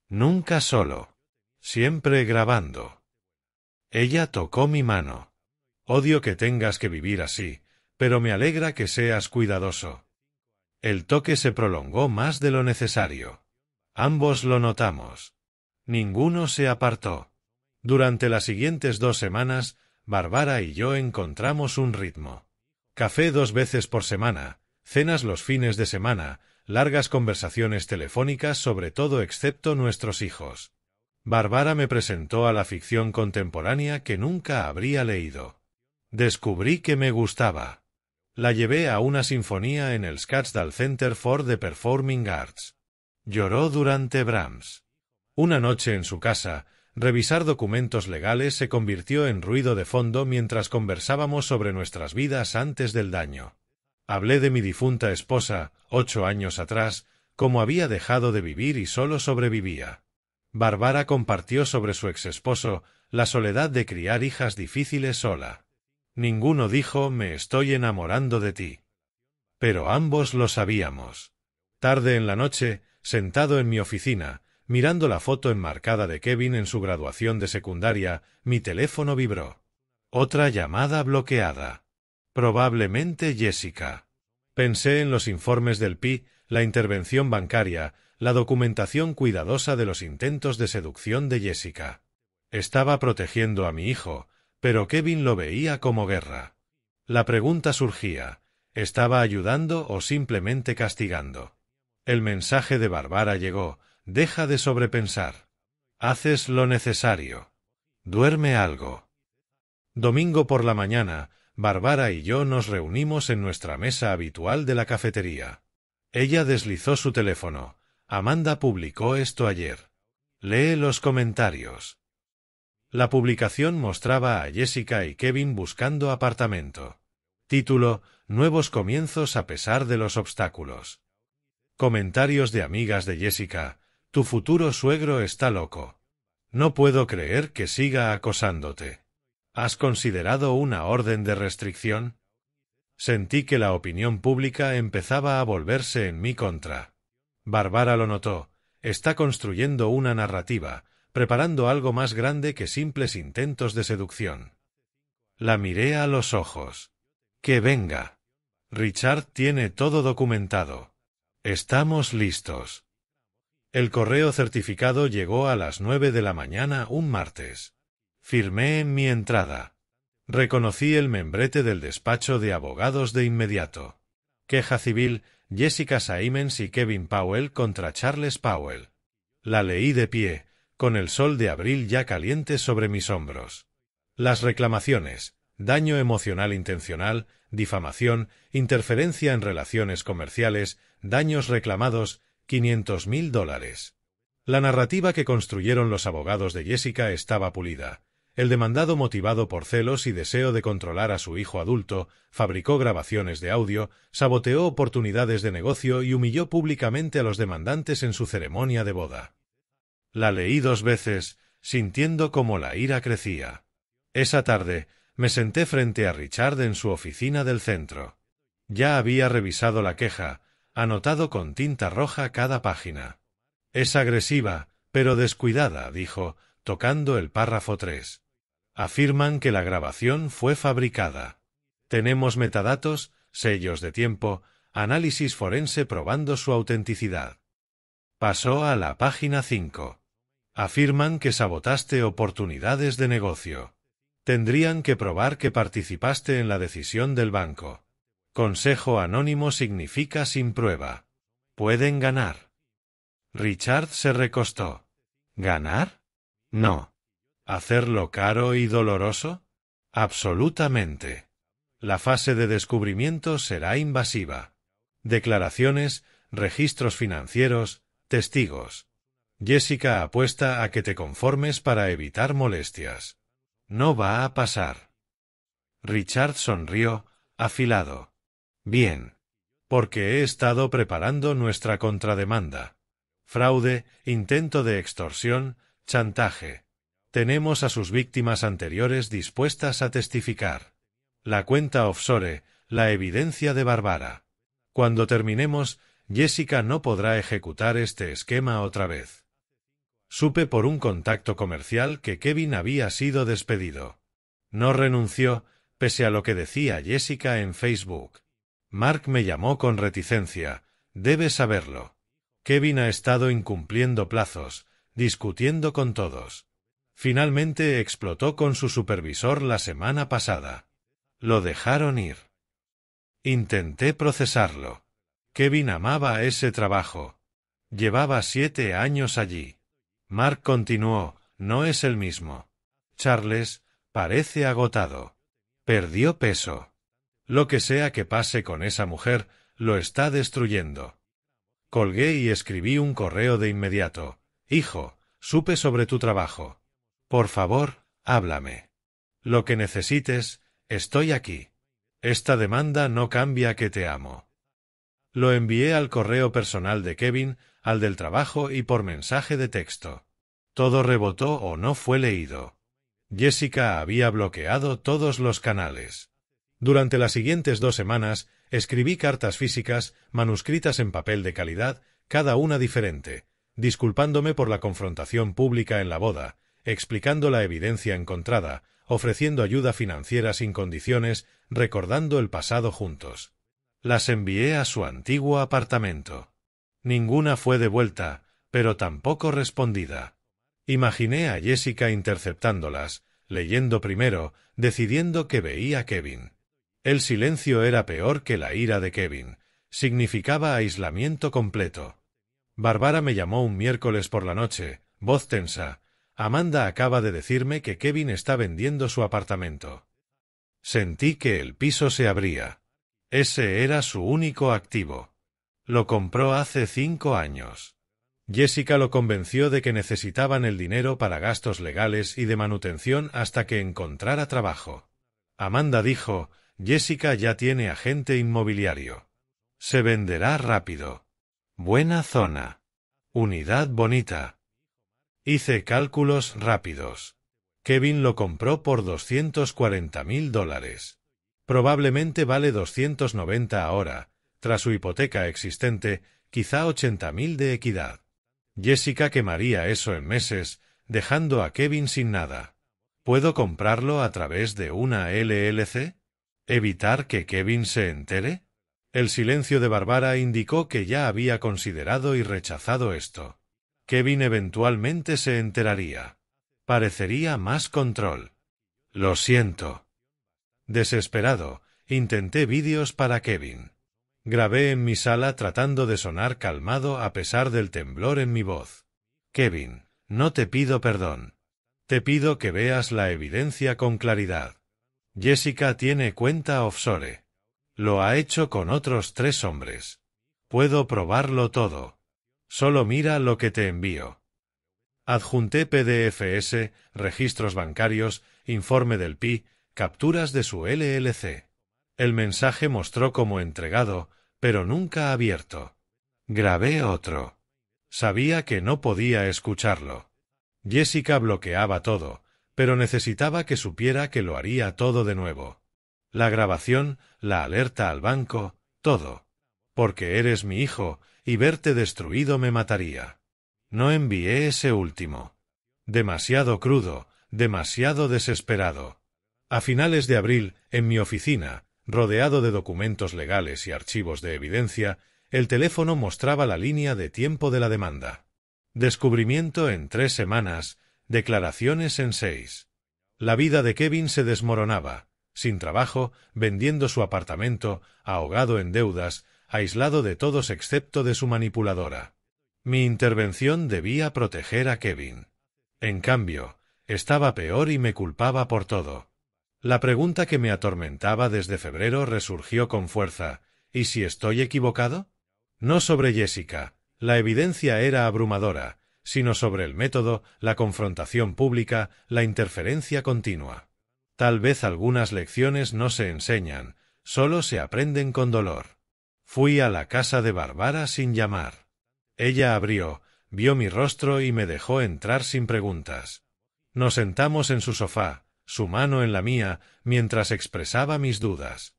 Nunca solo. Siempre grabando. Ella tocó mi mano. Odio que tengas que vivir así, pero me alegra que seas cuidadoso. El toque se prolongó más de lo necesario. Ambos lo notamos. Ninguno se apartó. Durante las siguientes 2 semanas, Barbara y yo encontramos un ritmo. Café 2 veces por semana, cenas los fines de semana, largas conversaciones telefónicas sobre todo excepto nuestros hijos. Barbara me presentó a la ficción contemporánea que nunca habría leído. Descubrí que me gustaba. La llevé a una sinfonía en el Scottsdale Center for the Performing Arts. Lloró durante Brahms. Una noche en su casa, revisar documentos legales se convirtió en ruido de fondo mientras conversábamos sobre nuestras vidas antes del daño. Hablé de mi difunta esposa, 8 años atrás, cómo había dejado de vivir y solo sobrevivía. Barbara compartió sobre su exesposo, la soledad de criar hijas difíciles sola. Ninguno dijo: me estoy enamorando de ti. Pero ambos lo sabíamos. Tarde en la noche, sentado en mi oficina, mirando la foto enmarcada de Kevin en su graduación de secundaria, mi teléfono vibró. Otra llamada bloqueada. Probablemente Jessica. Pensé en los informes del PI, la intervención bancaria, la documentación cuidadosa de los intentos de seducción de Jessica. Estaba protegiendo a mi hijo, pero Kevin lo veía como guerra. La pregunta surgía, ¿estaba ayudando o simplemente castigando? El mensaje de Barbara llegó, deja de sobrepensar. Haces lo necesario. Duerme algo. Domingo por la mañana, Barbara y yo nos reunimos en nuestra mesa habitual de la cafetería. Ella deslizó su teléfono. Amanda publicó esto ayer. Lee los comentarios. La publicación mostraba a Jessica y Kevin buscando apartamento. Título: Nuevos comienzos a pesar de los obstáculos. Comentarios de amigas de Jessica: tu futuro suegro está loco. No puedo creer que siga acosándote. ¿Has considerado una orden de restricción? Sentí que la opinión pública empezaba a volverse en mi contra. Barbara lo notó. Está construyendo una narrativa, preparando algo más grande que simples intentos de seducción. La miré a los ojos. Que venga. Richard tiene todo documentado. Estamos listos. El correo certificado llegó a las 9 de la mañana un martes. Firmé en mi entrada. Reconocí el membrete del despacho de abogados de inmediato. Queja civil, Jessica Siemens y Kevin Powell contra Charles Powell. La leí de pie, con el sol de abril ya caliente sobre mis hombros. Las reclamaciones: daño emocional intencional, difamación, interferencia en relaciones comerciales, daños reclamados, $500,000. La narrativa que construyeron los abogados de Jessica estaba pulida. El demandado, motivado por celos y deseo de controlar a su hijo adulto, fabricó grabaciones de audio, saboteó oportunidades de negocio y humilló públicamente a los demandantes en su ceremonia de boda. La leí 2 veces, sintiendo cómo la ira crecía. Esa tarde, me senté frente a Richard en su oficina del centro. Ya había revisado la queja, anotado con tinta roja cada página. Es agresiva, pero descuidada, dijo, tocando el párrafo 3. Afirman que la grabación fue fabricada. Tenemos metadatos, sellos de tiempo, análisis forense probando su autenticidad. Pasó a la página 5. Afirman que sabotaste oportunidades de negocio. Tendrían que probar que participaste en la decisión del banco. Consejo anónimo significa sin prueba. Pueden ganar. Richard se recostó. ¿Ganar? No. ¿Hacerlo caro y doloroso? Absolutamente. La fase de descubrimiento será invasiva. Declaraciones, registros financieros, testigos. Jessica apuesta a que te conformes para evitar molestias. No va a pasar. Richard sonrió, afilado. Bien. Porque he estado preparando nuestra contrademanda. Fraude, intento de extorsión, chantaje. Tenemos a sus víctimas anteriores dispuestas a testificar. La cuenta offshore, la evidencia de Barbara. Cuando terminemos, Jessica no podrá ejecutar este esquema otra vez. Supe por un contacto comercial que Kevin había sido despedido. No renunció, pese a lo que decía Jessica en Facebook. Mark me llamó con reticencia. Debes saberlo. Kevin ha estado incumpliendo plazos, discutiendo con todos. Finalmente explotó con su supervisor la semana pasada. Lo dejaron ir. Intenté procesarlo. Kevin amaba ese trabajo. Llevaba 7 años allí. Mark continuó, no es el mismo. Charles, parece agotado. Perdió peso. Lo que sea que pase con esa mujer, lo está destruyendo. Colgué y escribí un correo de inmediato. Hijo, supe sobre tu trabajo. Por favor, háblame. Lo que necesites, estoy aquí. Esta demanda no cambia que te amo. Lo envié al correo personal de Kevin, al del trabajo y por mensaje de texto. Todo rebotó o no fue leído. Jessica había bloqueado todos los canales. Durante las siguientes 2 semanas, escribí cartas físicas, manuscritas en papel de calidad, cada una diferente, disculpándome por la confrontación pública en la boda, explicando la evidencia encontrada, ofreciendo ayuda financiera sin condiciones, recordando el pasado juntos. Las envié a su antiguo apartamento. Ninguna fue devuelta, pero tampoco respondida. Imaginé a Jessica interceptándolas, leyendo primero, decidiendo que veía a Kevin. El silencio era peor que la ira de Kevin. Significaba aislamiento completo. Barbara me llamó un miércoles por la noche, voz tensa. Amanda acaba de decirme que Kevin está vendiendo su apartamento. Sentí que el piso se abría. Ese era su único activo. Lo compró hace 5 años. Jessica lo convenció de que necesitaban el dinero para gastos legales y de manutención hasta que encontrara trabajo. Amanda dijo, Jessica ya tiene agente inmobiliario. Se venderá rápido. Buena zona. Unidad bonita. Hice cálculos rápidos. Kevin lo compró por $240,000. Probablemente vale 290 ahora, tras su hipoteca existente, quizá 80,000 de equidad. Jessica quemaría eso en meses, dejando a Kevin sin nada. ¿Puedo comprarlo a través de una LLC? ¿Evitar que Kevin se entere? El silencio de Barbara indicó que ya había considerado y rechazado esto. Kevin eventualmente se enteraría. Parecería más control. Lo siento. Desesperado, intenté vídeos para Kevin. Grabé en mi sala tratando de sonar calmado a pesar del temblor en mi voz. Kevin, no te pido perdón. Te pido que veas la evidencia con claridad. Jessica tiene cuenta offshore. Lo ha hecho con otros 3 hombres. Puedo probarlo todo. Solo mira lo que te envío. Adjunté PDFs, registros bancarios, informe del PI, capturas de su LLC. El mensaje mostró como entregado, pero nunca abierto. Grabé otro. Sabía que no podía escucharlo. Jessica bloqueaba todo, pero necesitaba que supiera que lo haría todo de nuevo. La grabación, la alerta al banco, todo. Porque eres mi hijo, y verte destruido me mataría. No envié ese último. Demasiado crudo, demasiado desesperado. A finales de abril, en mi oficina, rodeado de documentos legales y archivos de evidencia, el teléfono mostraba la línea de tiempo de la demanda. Descubrimiento en 3 semanas, declaraciones en 6. La vida de Kevin se desmoronaba, sin trabajo, vendiendo su apartamento, ahogado en deudas, aislado de todos excepto de su manipuladora. Mi intervención debía proteger a Kevin. En cambio, estaba peor y me culpaba por todo. La pregunta que me atormentaba desde febrero resurgió con fuerza. ¿Y si estoy equivocado? No sobre Jessica, la evidencia era abrumadora, sino sobre el método, la confrontación pública, la interferencia continua. Tal vez algunas lecciones no se enseñan, solo se aprenden con dolor. Fui a la casa de Barbara sin llamar. Ella abrió, vio mi rostro y me dejó entrar sin preguntas. Nos sentamos en su sofá, su mano en la mía, mientras expresaba mis dudas.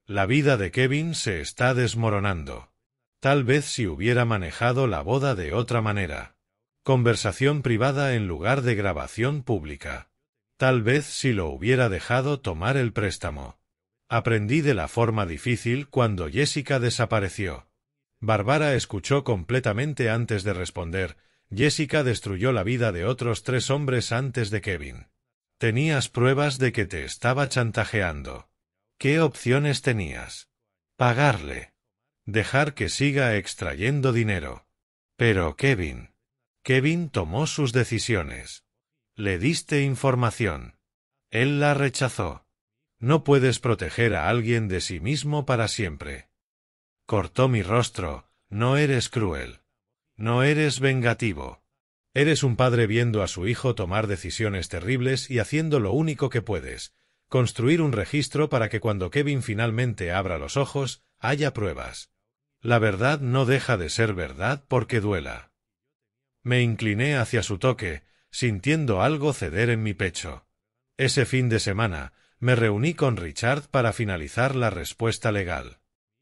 La vida de Kevin se está desmoronando. Tal vez si hubiera manejado la boda de otra manera. Conversación privada en lugar de grabación pública. Tal vez si lo hubiera dejado tomar el préstamo. Aprendí de la forma difícil cuando Jessica desapareció. Barbara escuchó completamente antes de responder. Jessica destruyó la vida de otros 3 hombres antes de Kevin. Tenías pruebas de que te estaba chantajeando. ¿Qué opciones tenías? Pagarle. Dejar que siga extrayendo dinero. Pero Kevin tomó sus decisiones. Le diste información. Él la rechazó. No puedes proteger a alguien de sí mismo para siempre. Cortó mi rostro. No eres cruel. No eres vengativo. Eres un padre viendo a su hijo tomar decisiones terribles y haciendo lo único que puedes, construir un registro para que cuando Kevin finalmente abra los ojos, haya pruebas. La verdad no deja de ser verdad porque duela. Me incliné hacia su toque, sintiendo algo ceder en mi pecho. Ese fin de semana, Me reuní con Richard para finalizar la respuesta legal.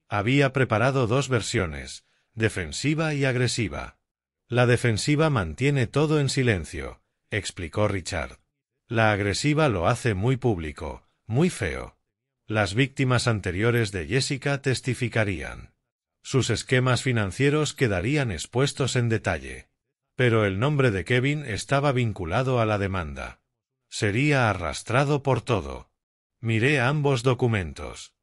Había preparado dos versiones, defensiva y agresiva. La defensiva mantiene todo en silencio, explicó Richard. La agresiva lo hace muy público, muy feo. Las víctimas anteriores de Jessica testificarían. Sus esquemas financieros quedarían expuestos en detalle. Pero el nombre de Kevin estaba vinculado a la demanda. Sería arrastrado por todo. Miré ambos documentos.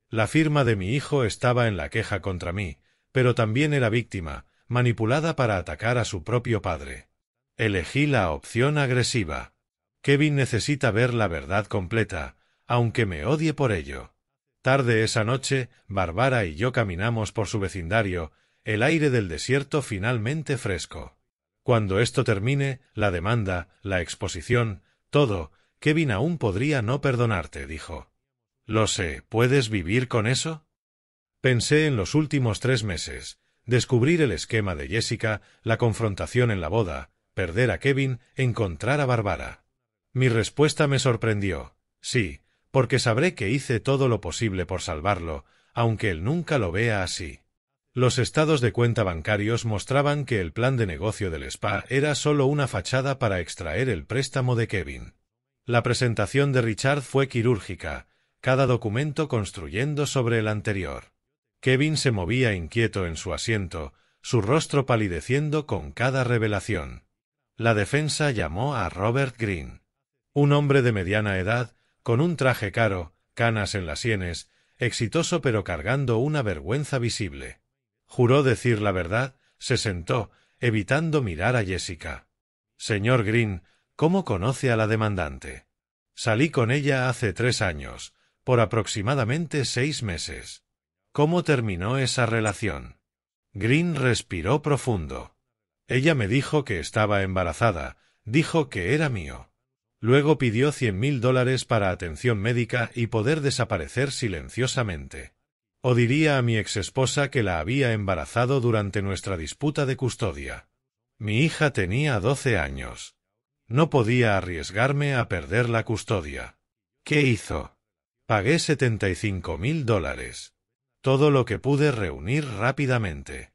La firma de mi hijo estaba en la queja contra mí, pero también era víctima, manipulada para atacar a su propio padre. Elegí la opción agresiva. Kevin necesita ver la verdad completa, aunque me odie por ello. Tarde esa noche, Barbara y yo caminamos por su vecindario, el aire del desierto finalmente fresco. Cuando esto termine, la demanda, la exposición, todo, Kevin aún podría no perdonarte, dijo. Lo sé, ¿puedes vivir con eso? Pensé en los últimos 3 meses, descubrir el esquema de Jessica, la confrontación en la boda, perder a Kevin, encontrar a Barbara. Mi respuesta me sorprendió. Sí, porque sabré que hice todo lo posible por salvarlo, aunque él nunca lo vea así. Los estados de cuenta bancarios mostraban que el plan de negocio del spa era solo una fachada para extraer el préstamo de Kevin. La presentación de Richard fue quirúrgica, cada documento construyendo sobre el anterior. Kevin se movía inquieto en su asiento, su rostro palideciendo con cada revelación. La defensa llamó a Robert Greene. Un hombre de mediana edad, con un traje caro, canas en las sienes, exitoso pero cargando una vergüenza visible. Juró decir la verdad, se sentó, evitando mirar a Jessica. Señor Greene, ¿cómo conoce a la demandante? Salí con ella hace 3 años, por aproximadamente 6 meses. ¿Cómo terminó esa relación? Greene respiró profundo. Ella me dijo que estaba embarazada, dijo que era mío. Luego pidió $100,000 para atención médica y poder desaparecer silenciosamente. O diría a mi exesposa que la había embarazado durante nuestra disputa de custodia. Mi hija tenía 12 años. No podía arriesgarme a perder la custodia. ¿Qué hizo? Pagué $75,000. Todo lo que pude reunir rápidamente.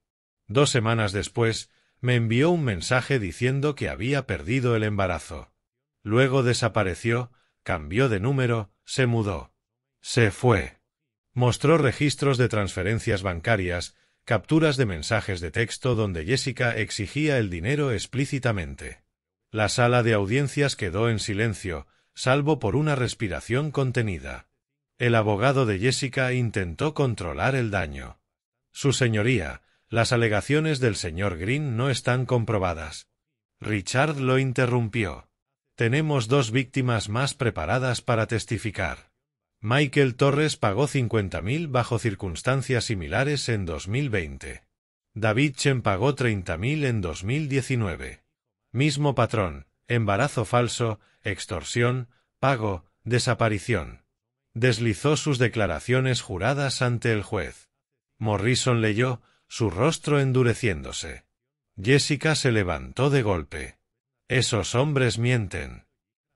2 semanas después, me envió un mensaje diciendo que había perdido el embarazo. Luego desapareció, cambió de número, se mudó. Se fue. Mostró registros de transferencias bancarias, capturas de mensajes de texto donde Jessica exigía el dinero explícitamente. La sala de audiencias quedó en silencio, salvo por una respiración contenida. El abogado de Jessica intentó controlar el daño. Su señoría, las alegaciones del señor Greene no están comprobadas. Richard lo interrumpió. Tenemos 2 víctimas más preparadas para testificar. Michael Torres pagó $50,000 bajo circunstancias similares en 2020. David Chen pagó $30,000 en 2019. Mismo patrón, embarazo falso, extorsión, pago, desaparición. Deslizó sus declaraciones juradas ante el juez. Morrison leyó, su rostro endureciéndose. Jessica se levantó de golpe. Esos hombres mienten.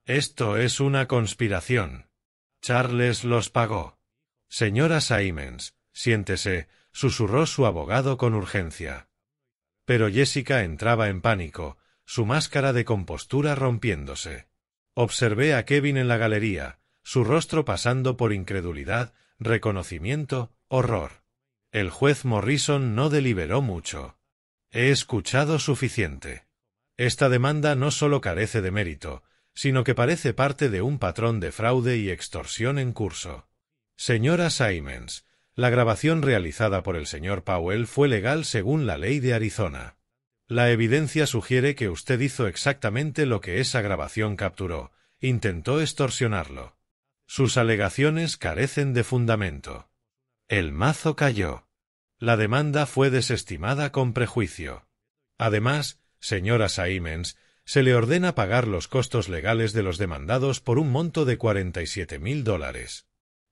Esto es una conspiración. Charles los pagó. Señora Simons, siéntese, susurró su abogado con urgencia. Pero Jessica entraba en pánico, su máscara de compostura rompiéndose. Observé a Kevin en la galería, su rostro pasando por incredulidad, reconocimiento, horror. El juez Morrison no deliberó mucho. He escuchado suficiente. Esta demanda no solo carece de mérito, sino que parece parte de un patrón de fraude y extorsión en curso. Señora Simons, la grabación realizada por el señor Powell fue legal según la ley de Arizona. La evidencia sugiere que usted hizo exactamente lo que esa grabación capturó, intentó extorsionarlo. Sus alegaciones carecen de fundamento. El mazo cayó. La demanda fue desestimada con prejuicio. Además, señora Simons, se le ordena pagar los costos legales de los demandados por un monto de $47,000.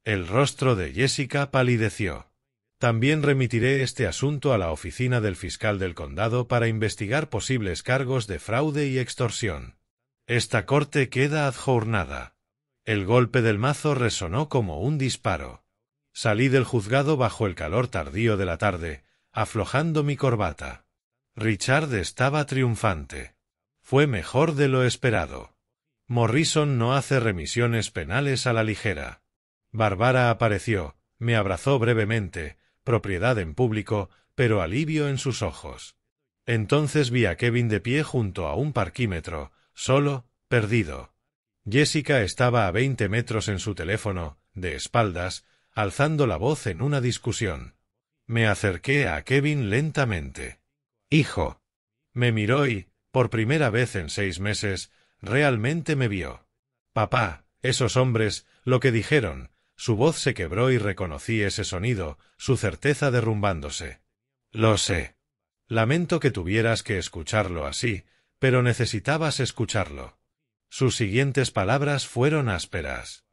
El rostro de Jessica palideció. También remitiré este asunto a la oficina del fiscal del condado para investigar posibles cargos de fraude y extorsión. Esta corte queda adjournada. El golpe del mazo resonó como un disparo. Salí del juzgado bajo el calor tardío de la tarde, aflojando mi corbata. Richard estaba triunfante. Fue mejor de lo esperado. Morrison no hace remisiones penales a la ligera. Barbara apareció, me abrazó brevemente, propiedad en público, pero alivio en sus ojos. Entonces vi a Kevin de pie junto a un parquímetro, solo, perdido. Jessica estaba a 20 metros en su teléfono, de espaldas, alzando la voz en una discusión. Me acerqué a Kevin lentamente. «Hijo». Me miró y, por primera vez en 6 meses, realmente me vio. «Papá, esos hombres, lo que dijeron». Su voz se quebró y reconocí ese sonido, su certeza derrumbándose. «Lo sé. Lamento que tuvieras que escucharlo así, pero necesitabas escucharlo». Sus siguientes palabras fueron ásperas.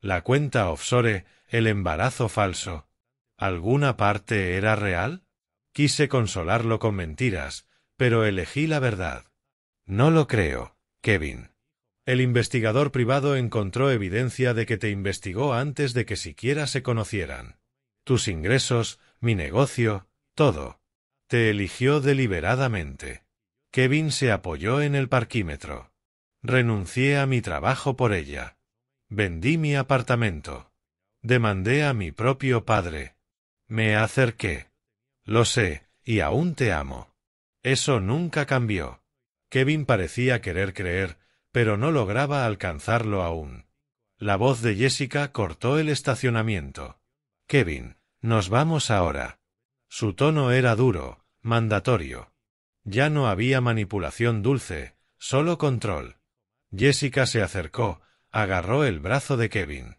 La cuenta offshore, el embarazo falso. ¿Alguna parte era real? Quise consolarlo con mentiras, pero elegí la verdad. No lo creo, Kevin. El investigador privado encontró evidencia de que te investigó antes de que siquiera se conocieran. Tus ingresos, mi negocio, todo. Te eligió deliberadamente. Kevin se apoyó en el parquímetro. Renuncié a mi trabajo por ella. Vendí mi apartamento. Demandé a mi propio padre. Me acerqué. Lo sé, y aún te amo. Eso nunca cambió. Kevin parecía querer creer, pero no lograba alcanzarlo aún. La voz de Jessica cortó el estacionamiento. «Kevin, nos vamos ahora». Su tono era duro, mandatorio. Ya no había manipulación dulce, solo control. Jessica se acercó, agarró el brazo de Kevin.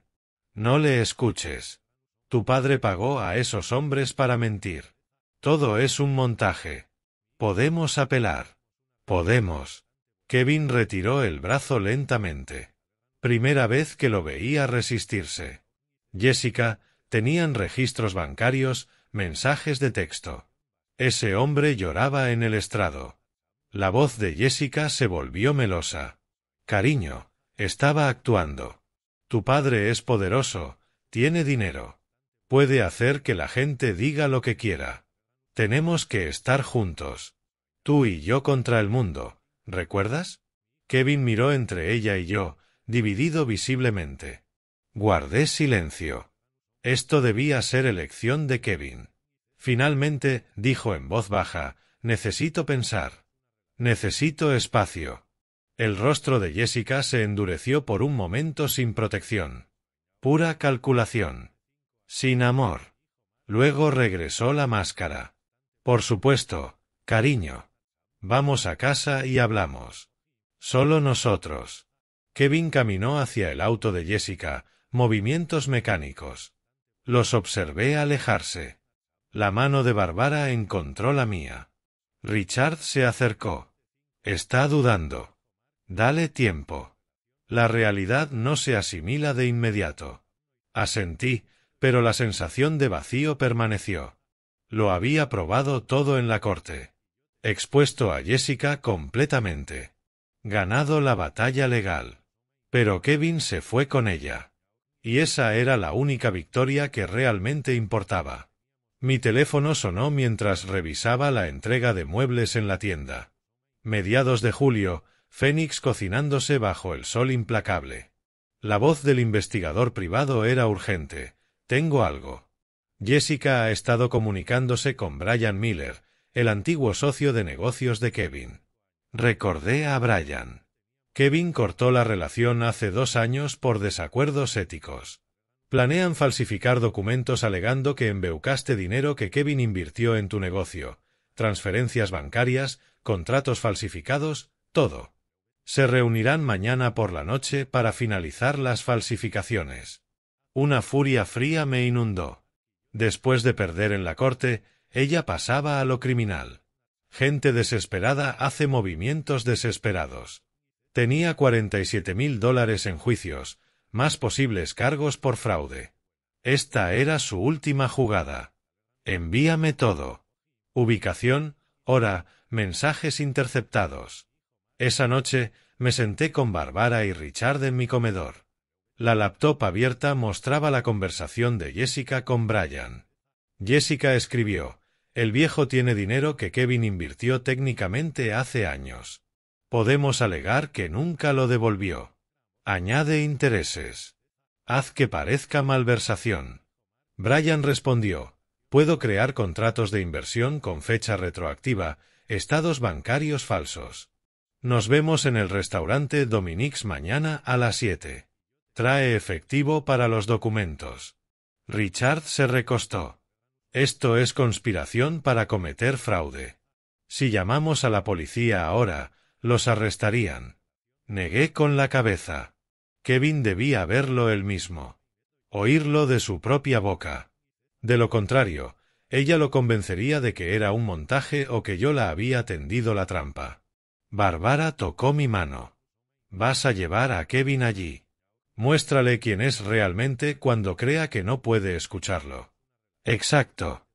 «No le escuches. Tu padre pagó a esos hombres para mentir. Todo es un montaje. Podemos apelar. Podemos». Kevin retiró el brazo lentamente. Primera vez que lo veía resistirse. Jessica, tenían registros bancarios, mensajes de texto. Ese hombre lloraba en el estrado. La voz de Jessica se volvió melosa. «Cariño, estaba actuando. Tu padre es poderoso, tiene dinero. Puede hacer que la gente diga lo que quiera. Tenemos que estar juntos. Tú y yo contra el mundo. ¿Recuerdas?» Kevin miró entre ella y yo, dividido visiblemente. Guardé silencio. Esto debía ser elección de Kevin. Finalmente, dijo en voz baja, «Necesito pensar. Necesito espacio». El rostro de Jessica se endureció por un momento sin protección. Pura calculación. Sin amor. Luego regresó la máscara. «Por supuesto, cariño. Vamos a casa y hablamos. Solo nosotros». Kevin caminó hacia el auto de Jessica, movimientos mecánicos. Los observé alejarse. La mano de Barbara encontró la mía. Richard se acercó. «Está dudando. Dale tiempo. La realidad no se asimila de inmediato». Asentí, pero la sensación de vacío permaneció. Lo había probado todo en la corte. Expuesto a Jessica completamente. Ganado la batalla legal. Pero Kevin se fue con ella. Y esa era la única victoria que realmente importaba. Mi teléfono sonó mientras revisaba la entrega de muebles en la tienda. Mediados de julio, Phoenix cocinándose bajo el sol implacable. La voz del investigador privado era urgente. «Tengo algo». Jessica ha estado comunicándose con Brian Miller, el antiguo socio de negocios de Kevin. Recordé a Brian. Kevin cortó la relación hace 2 años por desacuerdos éticos. Planean falsificar documentos alegando que embaucaste dinero que Kevin invirtió en tu negocio, transferencias bancarias, contratos falsificados, todo. Se reunirán mañana por la noche para finalizar las falsificaciones. Una furia fría me inundó. Después de perder en la corte, ella pasaba a lo criminal. Gente desesperada hace movimientos desesperados. Tenía $47,000 en juicios, más posibles cargos por fraude. Esta era su última jugada. Envíame todo. Ubicación, hora, mensajes interceptados. Esa noche me senté con Barbara y Richard en mi comedor. La laptop abierta mostraba la conversación de Jessica con Brian. Jessica escribió: «El viejo tiene dinero que Kevin invirtió técnicamente hace años. Podemos alegar que nunca lo devolvió. Añade intereses. Haz que parezca malversación». Brian respondió: «Puedo crear contratos de inversión con fecha retroactiva, estados bancarios falsos. Nos vemos en el restaurante Dominique's mañana a las 7. Trae efectivo para los documentos». Richard se recostó. «Esto es conspiración para cometer fraude. Si llamamos a la policía ahora, los arrestarían». Negué con la cabeza. Kevin debía verlo él mismo. Oírlo de su propia boca. De lo contrario, ella lo convencería de que era un montaje o que yo la había tendido la trampa. Bárbara tocó mi mano. «Vas a llevar a Kevin allí. Muéstrale quién es realmente cuando crea que no puede escucharlo». «Exacto.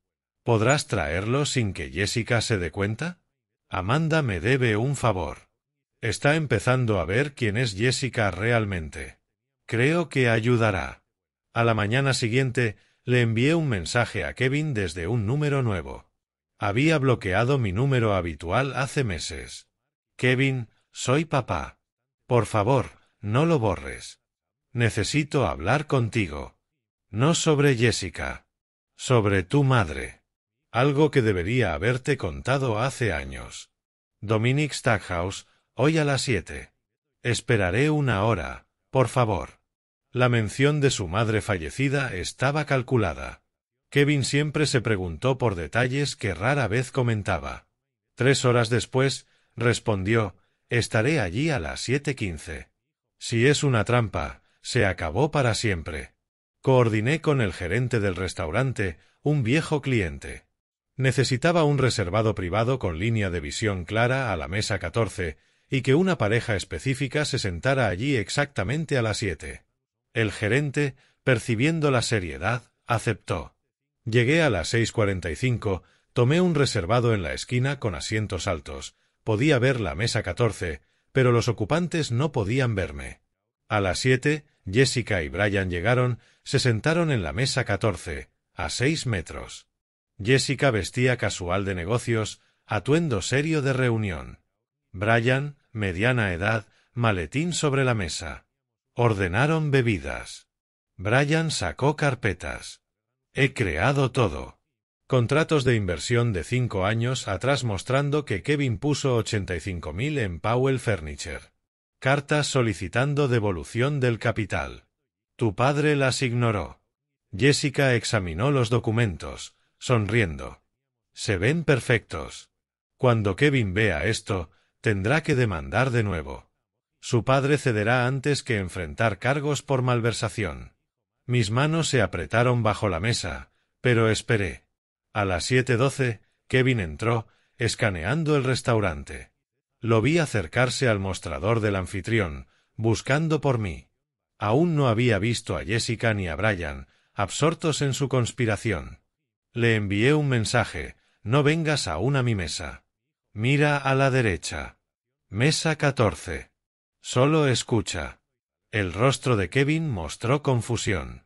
¿Podrás traerlo sin que Jessica se dé cuenta? Amanda me debe un favor. Está empezando a ver quién es Jessica realmente. Creo que ayudará». A la mañana siguiente le envié un mensaje a Kevin desde un número nuevo. Había bloqueado mi número habitual hace meses. «Kevin, soy papá. Por favor, no lo borres. Necesito hablar contigo. No sobre Jessica. Sobre tu madre. Algo que debería haberte contado hace años. Dominic Stackhouse, hoy a las 7. Esperaré una hora, por favor». La mención de su madre fallecida estaba calculada. Kevin siempre se preguntó por detalles que rara vez comentaba. 3 horas después, respondió: «Estaré allí a las 7:15. Si es una trampa, se acabó para siempre». Coordiné con el gerente del restaurante, un viejo cliente. Necesitaba un reservado privado con línea de visión clara a la mesa 14 y que una pareja específica se sentara allí exactamente a las 7. El gerente, percibiendo la seriedad, aceptó. Llegué a las 6:45, tomé un reservado en la esquina con asientos altos. Podía ver la mesa 14, pero los ocupantes no podían verme. A las 7, Jessica y Brian llegaron, se sentaron en la mesa 14, a 6 metros. Jessica vestía casual de negocios, atuendo serio de reunión. Brian, mediana edad, maletín sobre la mesa. Ordenaron bebidas. Brian sacó carpetas. «He creado todo». Contratos de inversión de 5 años atrás mostrando que Kevin puso 85.000 en Powell Furniture. Cartas solicitando devolución del capital. Tu padre las ignoró. Jessica examinó los documentos, sonriendo. «Se ven perfectos. Cuando Kevin vea esto, tendrá que demandar de nuevo. Su padre cederá antes que enfrentar cargos por malversación». Mis manos se apretaron bajo la mesa, pero esperé. A las 7:12, Kevin entró, escaneando el restaurante. Lo vi acercarse al mostrador del anfitrión, buscando por mí. Aún no había visto a Jessica ni a Brian, absortos en su conspiración. Le envié un mensaje: «No vengas aún a mi mesa. Mira a la derecha. Mesa 14. Solo escucha». El rostro de Kevin mostró confusión.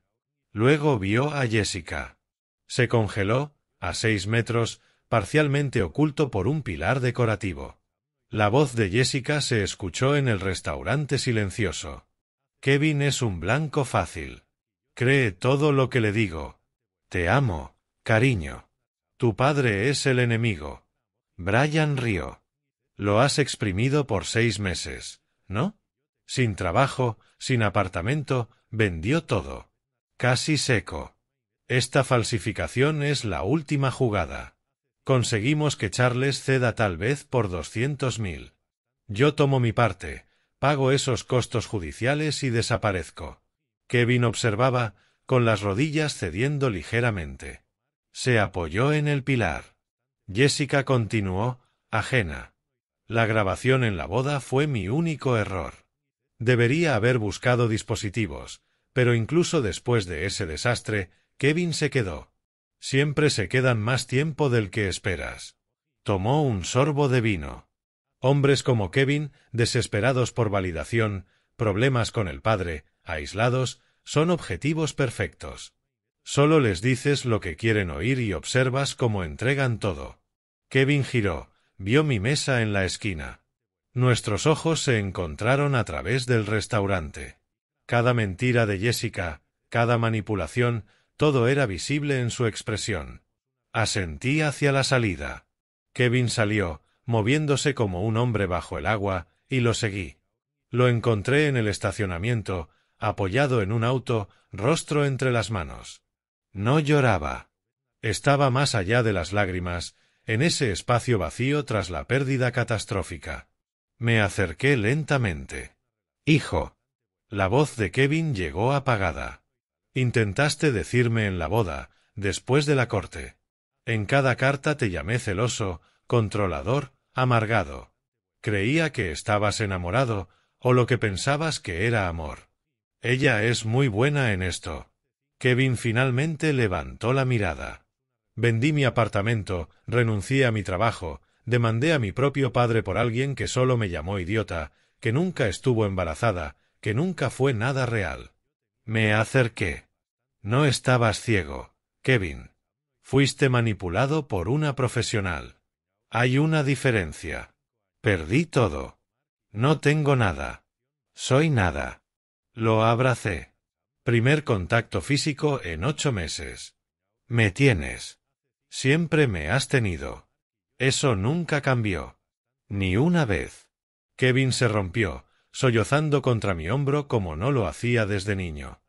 Luego vio a Jessica. Se congeló, a 6 metros, parcialmente oculto por un pilar decorativo. La voz de Jessica se escuchó en el restaurante silencioso. «Kevin es un blanco fácil. Cree todo lo que le digo. Te amo, cariño. Tu padre es el enemigo». Brian rió. «Lo has exprimido por 6 meses, ¿no? Sin trabajo, sin apartamento, vendió todo. Casi seco. Esta falsificación es la última jugada. Conseguimos que Charles ceda tal vez por 200.000. Yo tomo mi parte, pago esos costos judiciales y desaparezco». Kevin observaba, con las rodillas cediendo ligeramente. Se apoyó en el pilar. Jessica continuó, ajena. «La grabación en la boda fue mi único error. Debería haber buscado dispositivos, pero incluso después de ese desastre, Kevin se quedó. Siempre se quedan más tiempo del que esperas». Tomó un sorbo de vino. Hombres como Kevin, desesperados por validación, problemas con el padre, aislados, son objetivos perfectos. Solo les dices lo que quieren oír y observas cómo entregan todo. Kevin giró, vio mi mesa en la esquina. Nuestros ojos se encontraron a través del restaurante. Cada mentira de Jessica, cada manipulación, todo era visible en su expresión. Asentí hacia la salida. Kevin salió, moviéndose como un hombre bajo el agua, y lo seguí. Lo encontré en el estacionamiento, apoyado en un auto, rostro entre las manos. No lloraba. Estaba más allá de las lágrimas, en ese espacio vacío tras la pérdida catastrófica. Me acerqué lentamente. «Hijo». La voz de Kevin llegó apagada. «Intentaste decirme en la boda, después de la corte. En cada carta te llamé celoso, controlador, amargado. Creía que estabas enamorado, o lo que pensabas que era amor. Ella es muy buena en esto». Kevin finalmente levantó la mirada. Vendí mi apartamento, renuncié a mi trabajo, demandé a mi propio padre por alguien que solo me llamó idiota, que nunca estuvo embarazada, que nunca fue nada real. Me acerqué. No estabas ciego, Kevin. Fuiste manipulado por una profesional. Hay una diferencia. Perdí todo. No tengo nada. Soy nada. Lo abracé. Primer contacto físico en 8 meses. Me tienes. Siempre me has tenido. Eso nunca cambió. Ni una vez. Kevin se rompió, sollozando contra mi hombro como no lo hacía desde niño.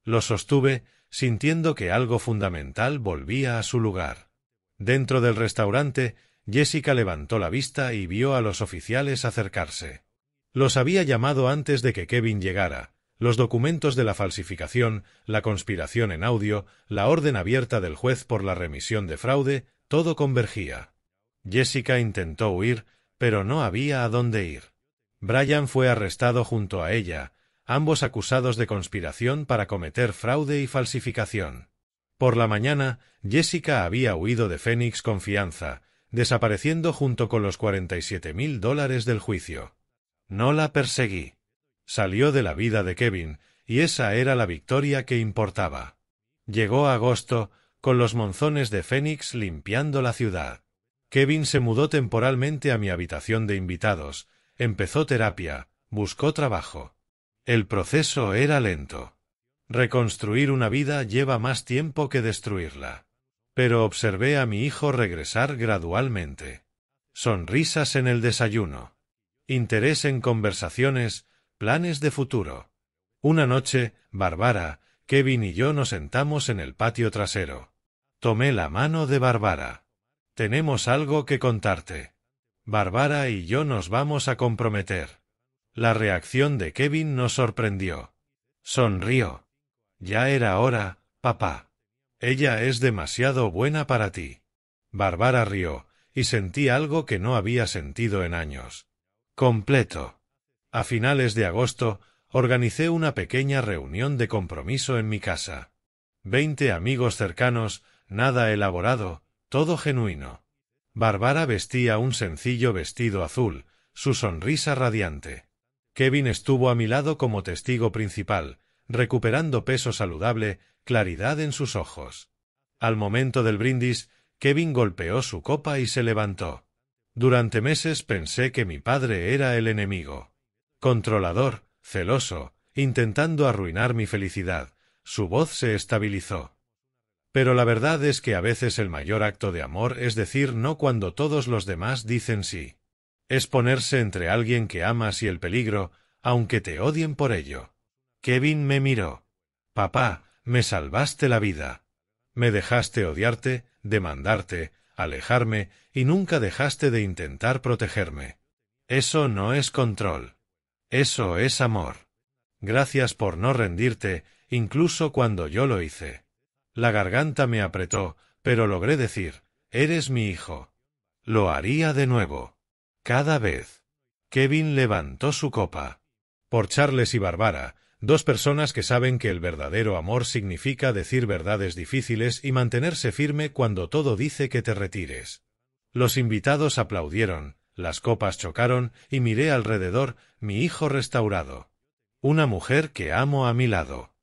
Lo sostuve, sintiendo que algo fundamental volvía a su lugar. Dentro del restaurante, Jessica levantó la vista y vio a los oficiales acercarse. Los había llamado antes de que Kevin llegara. Los documentos de la falsificación, la conspiración en audio, la orden abierta del juez por la remisión de fraude, todo convergía. Jessica intentó huir, pero no había a dónde ir. Brian fue arrestado junto a ella, ambos acusados de conspiración para cometer fraude y falsificación. Por la mañana, Jessica había huido de Phoenix con fianza, desapareciendo junto con los $47,000 del juicio. No la perseguí. Salió de la vida de Kevin, y esa era la victoria que importaba. Llegó agosto, con los monzones de Phoenix limpiando la ciudad. Kevin se mudó temporalmente a mi habitación de invitados, empezó terapia, buscó trabajo. El proceso era lento. Reconstruir una vida lleva más tiempo que destruirla. Pero observé a mi hijo regresar gradualmente. Sonrisas en el desayuno. Interés en conversaciones, planes de futuro. Una noche, Barbara, Kevin y yo nos sentamos en el patio trasero. Tomé la mano de Barbara. Tenemos algo que contarte. Barbara y yo nos vamos a comprometer. La reacción de Kevin nos sorprendió. Sonrió. Ya era hora, papá. Ella es demasiado buena para ti. Barbara rió, y sentí algo que no había sentido en años. Completo. A finales de agosto, organicé una pequeña reunión de compromiso en mi casa. 20 amigos cercanos, nada elaborado, todo genuino. Barbara vestía un sencillo vestido azul, su sonrisa radiante. Kevin estuvo a mi lado como testigo principal, recuperando peso saludable, claridad en sus ojos. Al momento del brindis, Kevin golpeó su copa y se levantó. Durante meses pensé que mi padre era el enemigo. Controlador, celoso, intentando arruinar mi felicidad. Su voz se estabilizó. Pero la verdad es que a veces el mayor acto de amor es decir no cuando todos los demás dicen sí. Es ponerse entre alguien que amas y el peligro, aunque te odien por ello. Kevin me miró. Papá, me salvaste la vida. Me dejaste odiarte, demandarte, alejarme, y nunca dejaste de intentar protegerme. Eso no es control. Eso es amor. Gracias por no rendirte, incluso cuando yo lo hice. La garganta me apretó, pero logré decir, eres mi hijo. Lo haría de nuevo. Cada vez. Kevin levantó su copa. Por Charles y Barbara, 2 personas que saben que el verdadero amor significa decir verdades difíciles y mantenerse firme cuando todo dice que te retires. Los invitados aplaudieron, las copas chocaron y miré alrededor, mi hijo restaurado. Una mujer que amo a mi lado.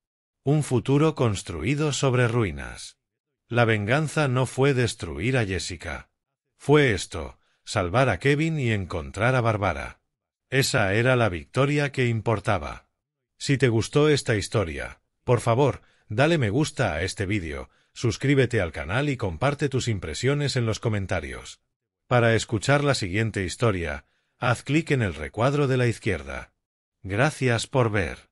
Un futuro construido sobre ruinas. La venganza no fue destruir a Jessica. Fue esto, salvar a Kevin y encontrar a Barbara. Esa era la victoria que importaba. Si te gustó esta historia, por favor, dale me gusta a este vídeo, suscríbete al canal y comparte tus impresiones en los comentarios. Para escuchar la siguiente historia, haz clic en el recuadro de la izquierda. Gracias por ver.